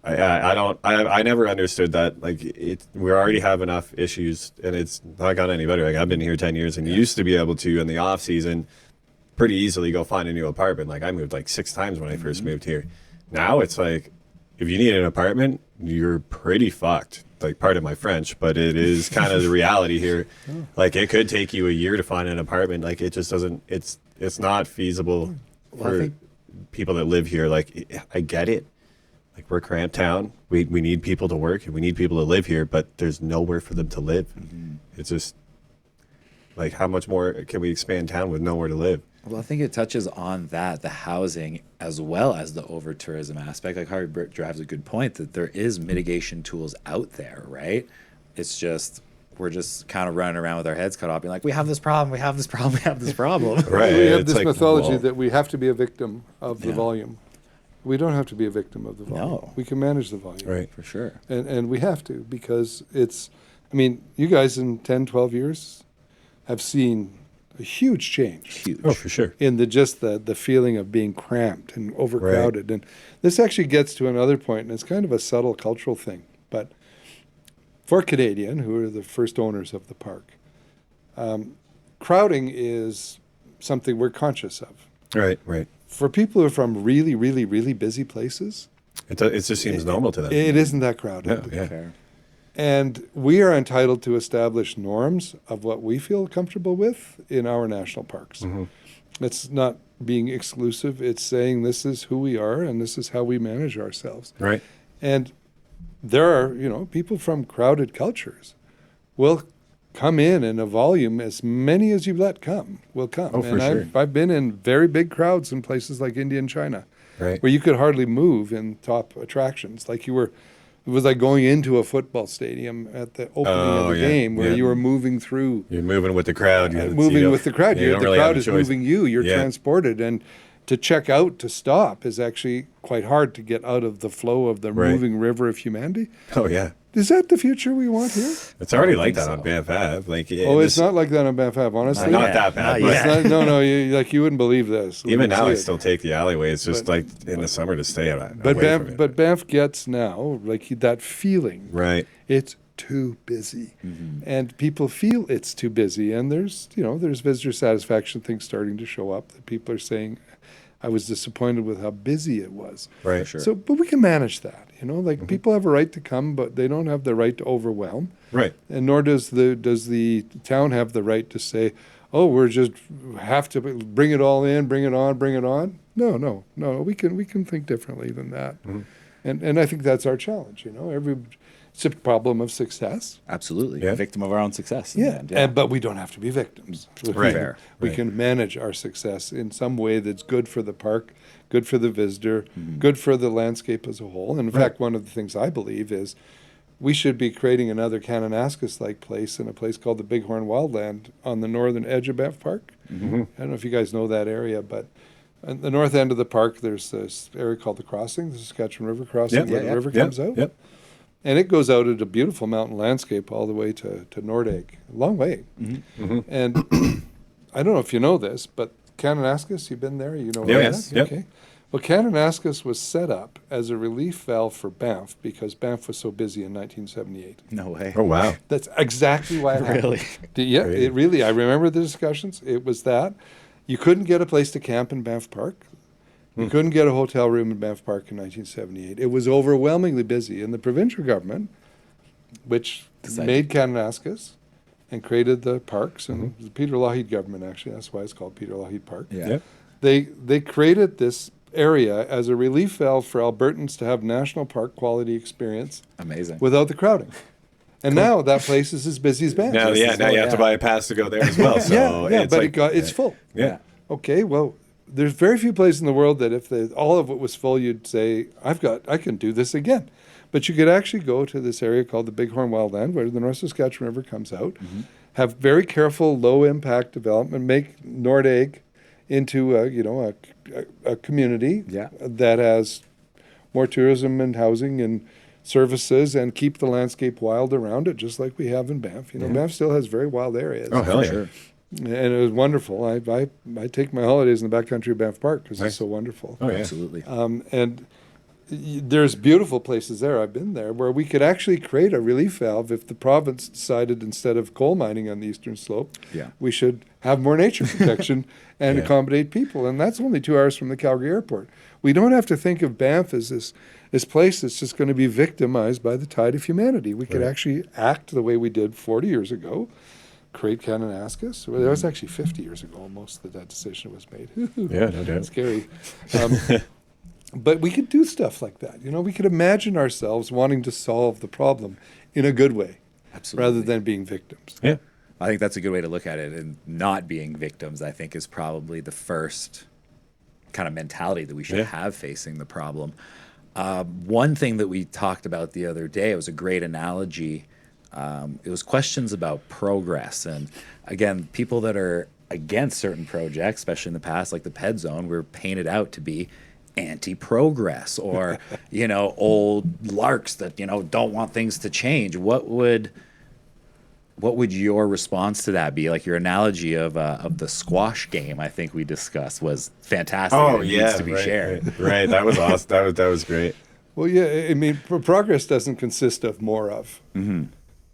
I never understood that. Like we already have enough issues, and it's not gotten any better. Like I've been here 10 years, and you used to be able to in the off season pretty easily go find a new apartment. Like I moved like 6 times when I first moved here. Now it's like if you need an apartment, you're pretty fucked. Like, pardon my French, but it is kind of the reality here. Like it could take you a year to find an apartment. Like it just doesn't. It's not feasible Well, I for think- people that live here. Like I get it. Like we're a cramped town. We need people to work and we need people to live here, but there's nowhere for them to live. It's just like how much more can we expand town with nowhere to live? Well, I think it touches on that, the housing, as well as the over-tourism aspect. Like Harvey drives a good point that there is mitigation tools out there, right? It's just, we're just kind of running around with our heads cut off, being like, we have this problem, we have this problem, we have this problem. Right. We have It's this like, mythology whoa. that we have to be a victim of the Yeah. volume. We don't have to be a victim of the volume. No. We can manage the volume. Right. For sure. And we have to, because you guys in 10, 12 years have seen a huge change Huge. Oh, for sure. in the feeling of being cramped and overcrowded. And this actually gets to another point, and it's kind of a subtle cultural thing. But for Canadian, who are the first owners of the park, crowding is something we're conscious of. Right. Right. For people who are from really, really, really busy places, It just seems normal to them. it isn't that crowded. No, yeah. Fair. And we are entitled to establish norms of what we feel comfortable with in our national parks. Mm-hmm. It's not being exclusive. It's saying this is who we are and this is how we manage ourselves. Right. And there are, people from crowded cultures will come in a volume, as many as you let come will come. Oh, for and sure. I've been in very big crowds in places like India and China, Right. where you could hardly move in top attractions. It was like going into a football stadium at the opening of the yeah, game, where yeah. you were moving through, You're moving with the crowd. moving with the crowd. You don't The really have crowd a is choice. moving you. You're Yeah. transported, and to check out to stop is actually quite hard to get out of the flow of the Right. moving river of humanity. Oh yeah. Is that the future we want here? It's already I like think that on so. Banff Ave. Like, It's not like that on Banff Ave, honestly. not yet. that bad. Not but yet. It's not, no, you wouldn't believe this. We even can now, see I it. still take the alleyways, just But- like in the summer to stay away But from it. Banff gets now that feeling. Right. It's too busy, and people feel it's too busy. And there's visitor satisfaction things starting to show up that people are saying, I was disappointed with how busy it was. Right. Sure. So, but we can manage that. People have a right to come, but they don't have the right to overwhelm. Right. And nor does the town have the right to say, oh, we're just have to bring it all in, bring it on, bring it on. No. We can think differently than that. And I think that's our challenge. It's a problem of success. Absolutely. Yeah. Victim of our own success. in the end, But we don't have to be victims. Right. Fair. We Right. can manage our success in some way that's good for the park, good for the visitor, good for the landscape as a whole. And in fact, one of the things I believe is we should be creating another Kananaskis-like place in a place called the Bighorn Wildland on the northern edge of Banff Park. I don't know if you guys know that area, but at the north end of the park, there's this area called the Crossing, the Saskatchewan River Crossing, where the river comes out. Yep. And it goes out at a beautiful mountain landscape all the way to Nordegg. A long way. And I don't know if you know this, but Kananaskis, you've been there? You know Yeah, where yes, that? yep. Okay. Well, Kananaskis was set up as a relief valve for Banff because Banff was so busy in 1978. No way. Oh wow. That's exactly why it happened. Really? Yeah, Really? it really. I remember the discussions. It was that. You couldn't get a place to camp in Banff Park. You couldn't get a hotel room in Banff Park in 1978. It was overwhelmingly busy. And the provincial government, which made Kananaskis and created the parks, and the Peter Lougheed government, actually, that's why it's called Peter Lougheed Park. Yeah. Yep. They created this area as a relief valve for Albertans to have national park quality experience Amazing. without the crowding. And now that place is as busy as Banff. Now, Just as now well, you have to yeah. buy a pass to go there as well. So it's but like, it's full. Yeah. Okay, well, there's very few places in the world that if all of it was full, you'd say, I can do this again. But you could actually go to this area called the Bighorn Wildland, where the North Saskatchewan River comes out, have very careful, low-impact development, make Nordegg into a community Yeah. that has more tourism and housing and services, and keep the landscape wild around it, just like we have in Banff. Banff still has very wild areas. Oh hell yeah. Sure. And it was wonderful. I take my holidays in the backcountry of Banff Park because Nice. it's so wonderful. Oh yeah. Absolutely. And there's beautiful places there, I've been there, where we could actually create a relief valve if the province decided, instead of coal mining on the eastern slope, Yeah. we should have more nature protection and Yeah. accommodate people. And that's only 2 hours from the Calgary airport. We don't have to think of Banff as this place that's just going to be victimized by the tide of humanity. We could Right. actually act the way we did 40 years ago, create Kananaskis. Well, that was actually 50 years ago almost that decision was made. Yeah, no doubt. Scary. But we could do stuff like that. We could imagine ourselves wanting to solve the problem in a good way Absolutely. rather than being victims. Yeah. I think that's a good way to look at it. And not being victims, I think, is probably the first kind of mentality that we should Yeah. have facing the problem. One thing that we talked about the other day, it was a great analogy. It was questions about progress. And again, people that are against certain projects, especially in the past, like the PED zone, were painted out to be anti-progress or, old larks that, don't want things to change. What would your response to that be? Like your analogy of the squash game, I think we discussed, was fantastic. Oh It yeah, needs to be shared. right. That was awesome. That was great. Well, yeah, I mean, progress doesn't consist of more of. Mm-hmm.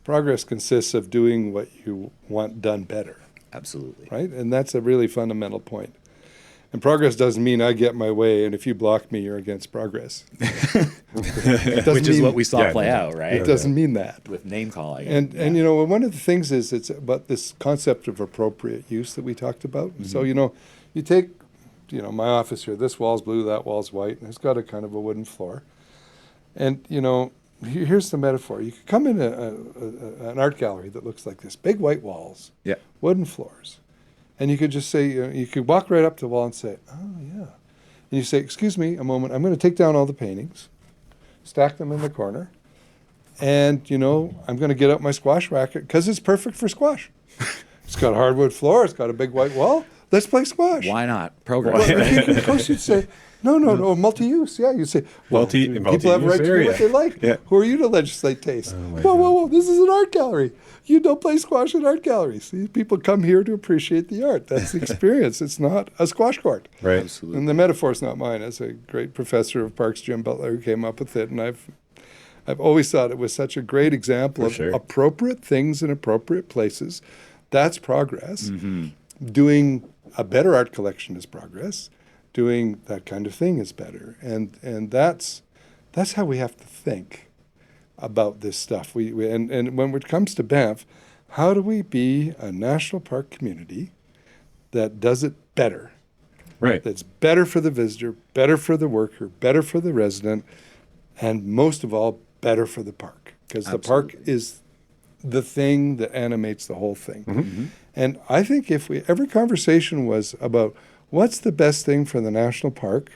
Progress consists of doing what you want done better. Absolutely. Right? And that's a really fundamental point. And progress doesn't mean I get my way, and if you block me, you're against progress. Which is what we saw play out, right? It doesn't mean that. With name calling. And one of the things is it's about this concept of appropriate use that we talked about. Mm-hmm. So, you take, my office here, this wall's blue, that wall's white, and it's got a kind of a wooden floor. And, here's the metaphor. You could come in an art gallery that looks like this, big white walls, wooden floors. And you could just say, you could walk right up to the wall and say, oh, yeah. And you say, excuse me a moment, I'm going to take down all the paintings, stack them in the corner, and, I'm going to get out my squash racket because it's perfect for squash. It's got a hardwood floor, it's got a big white wall, let's play squash. Why not? Progress. Well, of course you'd say, no, multi-use. Yeah, you'd say, people have a right to do what they like. Yeah. Who are you to legislate taste? Whoa, this is an art gallery. You don't play squash in art galleries. See, people come here to appreciate the art. That's the experience. It's not a squash court. Right. Absolutely. And the metaphor's not mine. It's a great professor of parks, Jim Butler, who came up with it. And I've always thought it was such a great example of appropriate things in appropriate places. That's progress. Mm-hmm. Doing a better art collection is progress. Doing that kind of thing is better. And that's how we have to think about this stuff. And when it comes to Banff, how do we be a national park community that does it better? Right. That's better for the visitor, better for the worker, better for the resident, and most of all, better for the park. Because the park is the thing that animates the whole thing. Mm-hmm. And I think if every conversation was about what's the best thing for the national park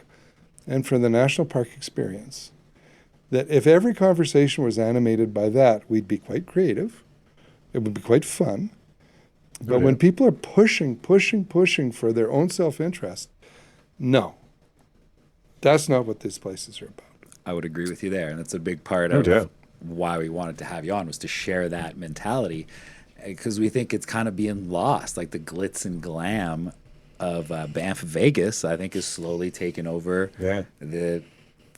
and for the national park experience, that if every conversation was animated by that, we'd be quite creative. It would be quite fun. But when people are pushing for their own self-interest, no, that's not what these places are about. I would agree with you there. And it's a big part of why we wanted to have you on, was to share that mentality, because we think it's kind of being lost. Like the glitz and glam of Banff, Vegas, I think is slowly taking over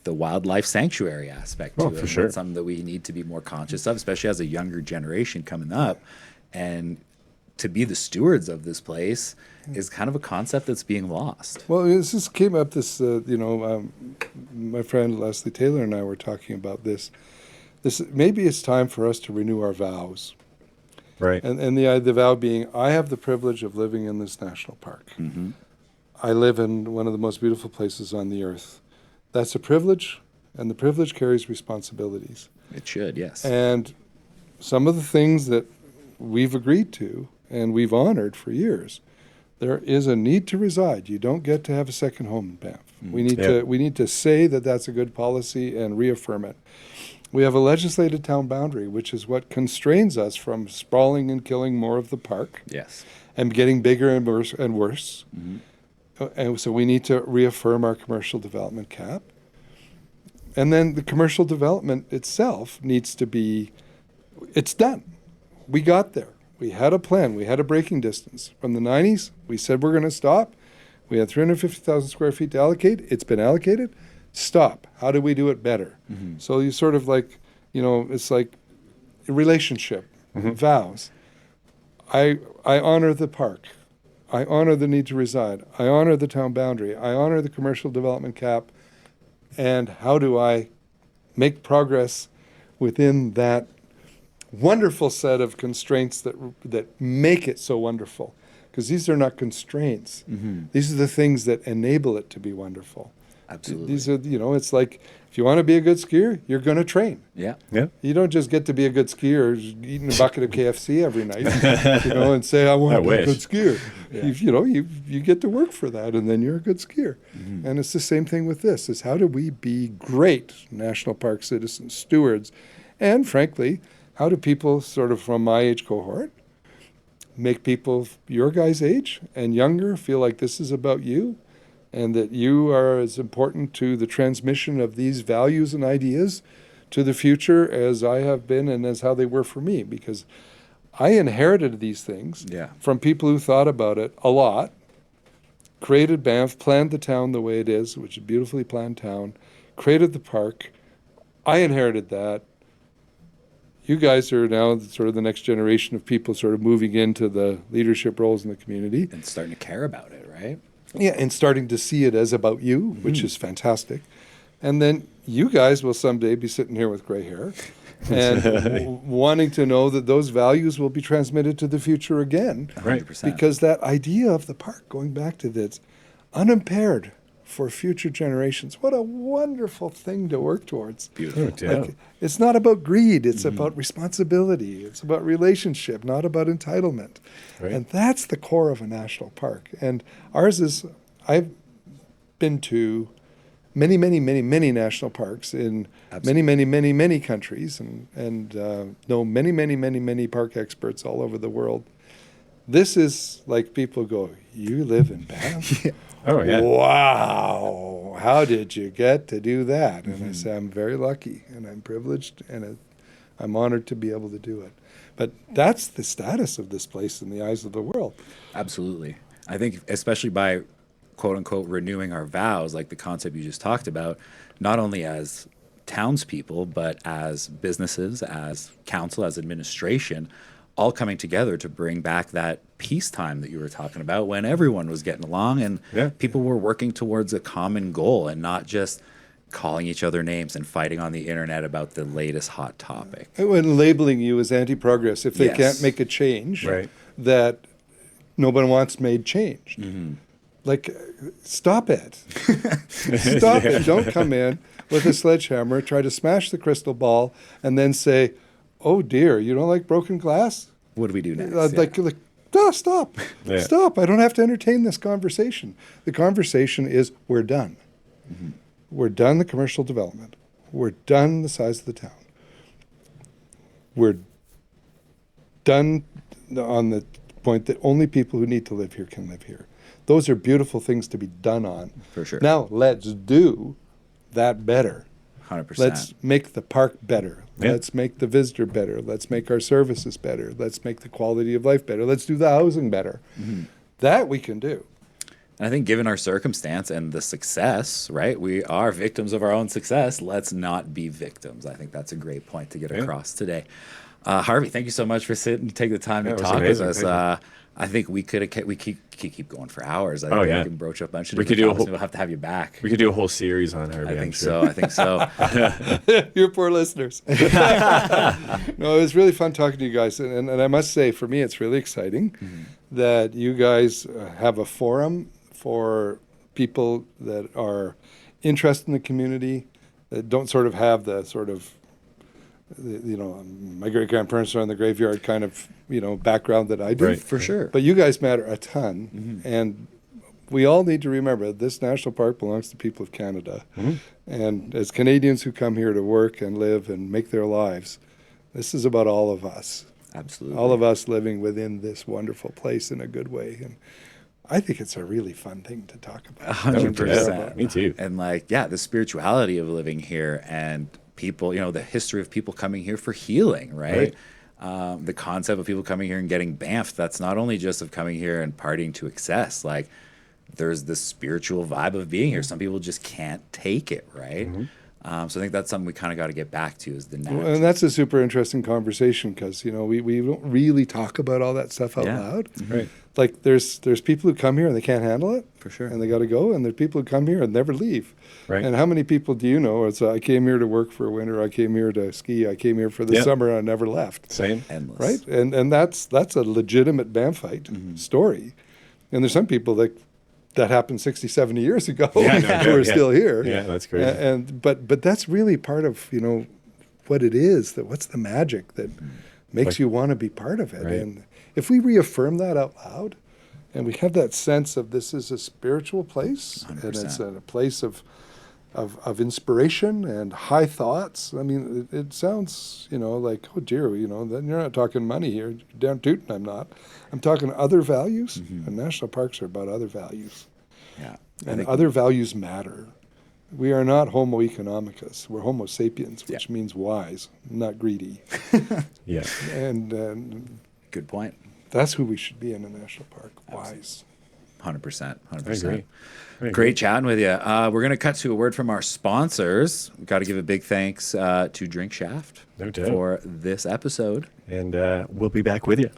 the wildlife sanctuary aspect to it. For sure. It's something that we need to be more conscious of, especially as a younger generation coming up. And to be the stewards of this place is kind of a concept that's being lost. Well, this came up, my friend Leslie Taylor and I were talking about this. Maybe it's time for us to renew our vows. Right. And the vow being, I have the privilege of living in this national park. Mm-hmm. I live in one of the most beautiful places on the earth. That's a privilege, and the privilege carries responsibilities. It should, yes. And some of the things that we've agreed to and we've honored for years, there is a need to reside. You don't get to have a second home in Banff. Mm-hmm. We need to say that that's a good policy and reaffirm it. We have a legislated town boundary, which is what constrains us from sprawling and killing more of the park. Yes. And getting bigger and worse and worse. Mm-hmm. And so we need to reaffirm our commercial development cap. And then the commercial development itself needs to be, it's done. We got there. We had a plan. We had a braking distance. From the 90s, we said we're going to stop. We had 350,000 square feet to allocate. It's been allocated. Stop. How do we do it better? Mm-hmm. So you sort of like, it's like a relationship, vows. I honor the park. I honor the need to reside. I honor the town boundary. I honor the commercial development cap. And how do I make progress within that wonderful set of constraints that make it so wonderful? Because these are not constraints. Mm-hmm. These are the things that enable it to be wonderful. Absolutely. These are, it's like, if you want to be a good skier, you're going to train. Yeah. You don't just get to be a good skier eating a bucket of KFC every night, and say, I want to be a good skier. Yeah. You get to work for that, and then you're a good skier. Mm-hmm. And it's the same thing with this, is how do we be great national park citizens, stewards, and frankly, how do people sort of from my age cohort make people your guys' age and younger feel like this is about you? and that you are as important to the transmission of these values and ideas to the future as I have been and as how they were for me, because I inherited these things from people who thought about it a lot, created Banff, planned the town the way it is, which is a beautifully planned town, created the park. I inherited that. You guys are now sort of the next generation of people sort of moving into the leadership roles in the community. And starting to care about it, right? Yeah, and starting to see it as about you, which is fantastic. And then you guys will someday be sitting here with gray hair and wanting to know that those values will be transmitted to the future again. 100%. Because that idea of the park, going back to this, unimpaired for future generations, what a wonderful thing to work towards. Beautiful. Like, it's not about greed, it's about responsibility, it's about relationship, not about entitlement. Right. And that's the core of a national park. And ours is, I've been to many, many, many, many national parks in many, many, many, many countries, and know many, many, many, many park experts all over the world. This is like people go, you live in Banff? Oh, yeah. Wow, how did you get to do that? And I say, I'm very lucky, and I'm privileged, and I'm honored to be able to do it. But that's the status of this place in the eyes of the world. Absolutely. I think especially by quote unquote renewing our vows, like the concept you just talked about, not only as townspeople, but as businesses, as council, as administration, all coming together to bring back that peacetime that you were talking about when everyone was getting along and people were working towards a common goal and not just calling each other names and fighting on the internet about the latest hot topic. And labeling you as anti-progress if they can't make a change that nobody wants made changed. Like, stop it. Stop it. Don't come in with a sledgehammer, try to smash the crystal ball, and then say, oh dear, you don't like broken glass? What do we do next? Like, stop. Stop. I don't have to entertain this conversation. The conversation is, we're done. We're done the commercial development. We're done the size of the town. We're done on the point that only people who need to live here can live here. Those are beautiful things to be done on. For sure. Now, let's do that better. 100%. Let's make the park better. Let's make the visitor better. Let's make our services better. Let's make the quality of life better. Let's do the housing better. That we can do. And I think given our circumstance and the success, right, we are victims of our own success. Let's not be victims. I think that's a great point to get across today. Harvey, thank you so much for sitting, taking the time to talk with us. I think we keep going for hours. I think we can broach up a bunch of different topics. We'll have to have you back. We could do a whole series on Harvey. I think so. Your poor listeners. No, it was really fun talking to you guys. And I must say, for me, it's really exciting that you guys have a forum for people that are interested in the community, that don't sort of have the sort of, my great-grandparents are in the graveyard kind of, background that I do. Right, for sure. But you guys matter a ton. And we all need to remember this national park belongs to the people of Canada. And as Canadians who come here to work and live and make their lives, this is about all of us. Absolutely. All of us living within this wonderful place in a good way. And I think it's a really fun thing to talk about. 100%. Me too. And the spirituality of living here and people, the history of people coming here for healing, right? The concept of people coming here and getting Banff, that's not only just of coming here and partying to excess. Like, there's this spiritual vibe of being here. Some people just can't take it, right? So I think that's something we kind of got to get back to is the natural. And that's a super interesting conversation because, we don't really talk about all that stuff out loud. Right. Like, there's people who come here and they can't handle it. For sure. And they got to go. And there's people who come here and never leave. Right. And how many people do you know? It's I came here to work for winter. I came here to ski. I came here for the summer. And I never left. Same. Endless. Right. And that's a legitimate Banffite story. And there's some people that happened 60, 70 years ago who are still here. Yeah, that's crazy. But that's really part of, what it is, what's the magic that makes you want to be part of it. Right. And if we reaffirm that out loud and we have that sense of this is a spiritual place 100%. and it's a place of inspiration and high thoughts. I mean, it sounds, like, oh dear, then you're not talking money here. You're damn tootin' I'm not. I'm talking other values, and national parks are about other values. Yeah. And other values matter. We are not Homo economicus. We're Homo sapiens, which means wise, not greedy. Yeah. And Good point. that's who we should be in a national park, wise. 100%. I 100%. agree. Great chatting with you. We're going to cut to a word from our sponsors. We've got to give a big thanks to Drink Shaft No doubt. for this episode. And we'll be back with you.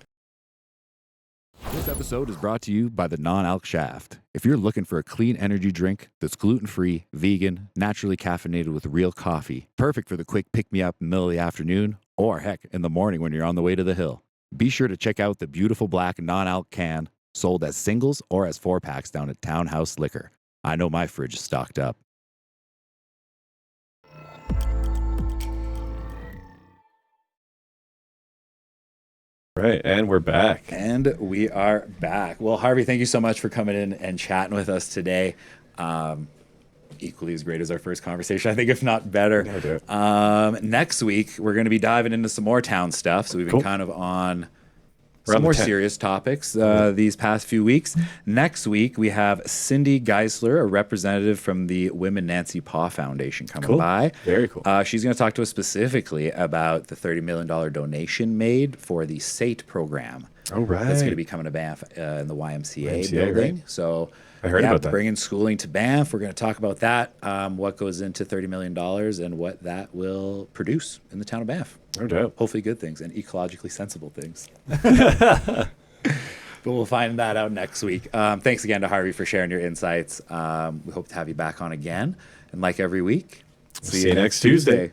This episode is brought to you by the Non-Alc Shaft. If you're looking for a clean energy drink that's gluten-free, vegan, naturally caffeinated with real coffee, perfect for the quick pick-me-up in the middle of the afternoon, or heck, in the morning when you're on the way to the hill, be sure to check out the beautiful black non-alc can sold as singles or as 4-packs down at Townhouse Liquor. I know my fridge is stocked up. Right, and we're back. And we are back. Well, Harvey, thank you so much for coming in and chatting with us today. Equally as great as our first conversation, I think, if not better. No doubt. Next week, we're going to be diving into some more town stuff. So we've been kind of on some Around the more 10th. serious topics these past few weeks. Next week, we have Cindy Geisler, a representative from the Women Nancy Paw Foundation, coming Cool. by. Very cool. She's going to talk to us specifically about the $30 million donation made for the SATE program. Oh, right. That's going to be coming to Banff in the YMCA, YMCA, building. right. So I heard about that. Bringing schooling to Banff. We're going to talk about that, what goes into $30 million and what that will produce in the town of Banff. No doubt. Hopefully good things and ecologically sensible things. But we'll find that out next week. Thanks again to Harvey for sharing your insights. We hope to have you back on again. And like every week, See you next Tuesday.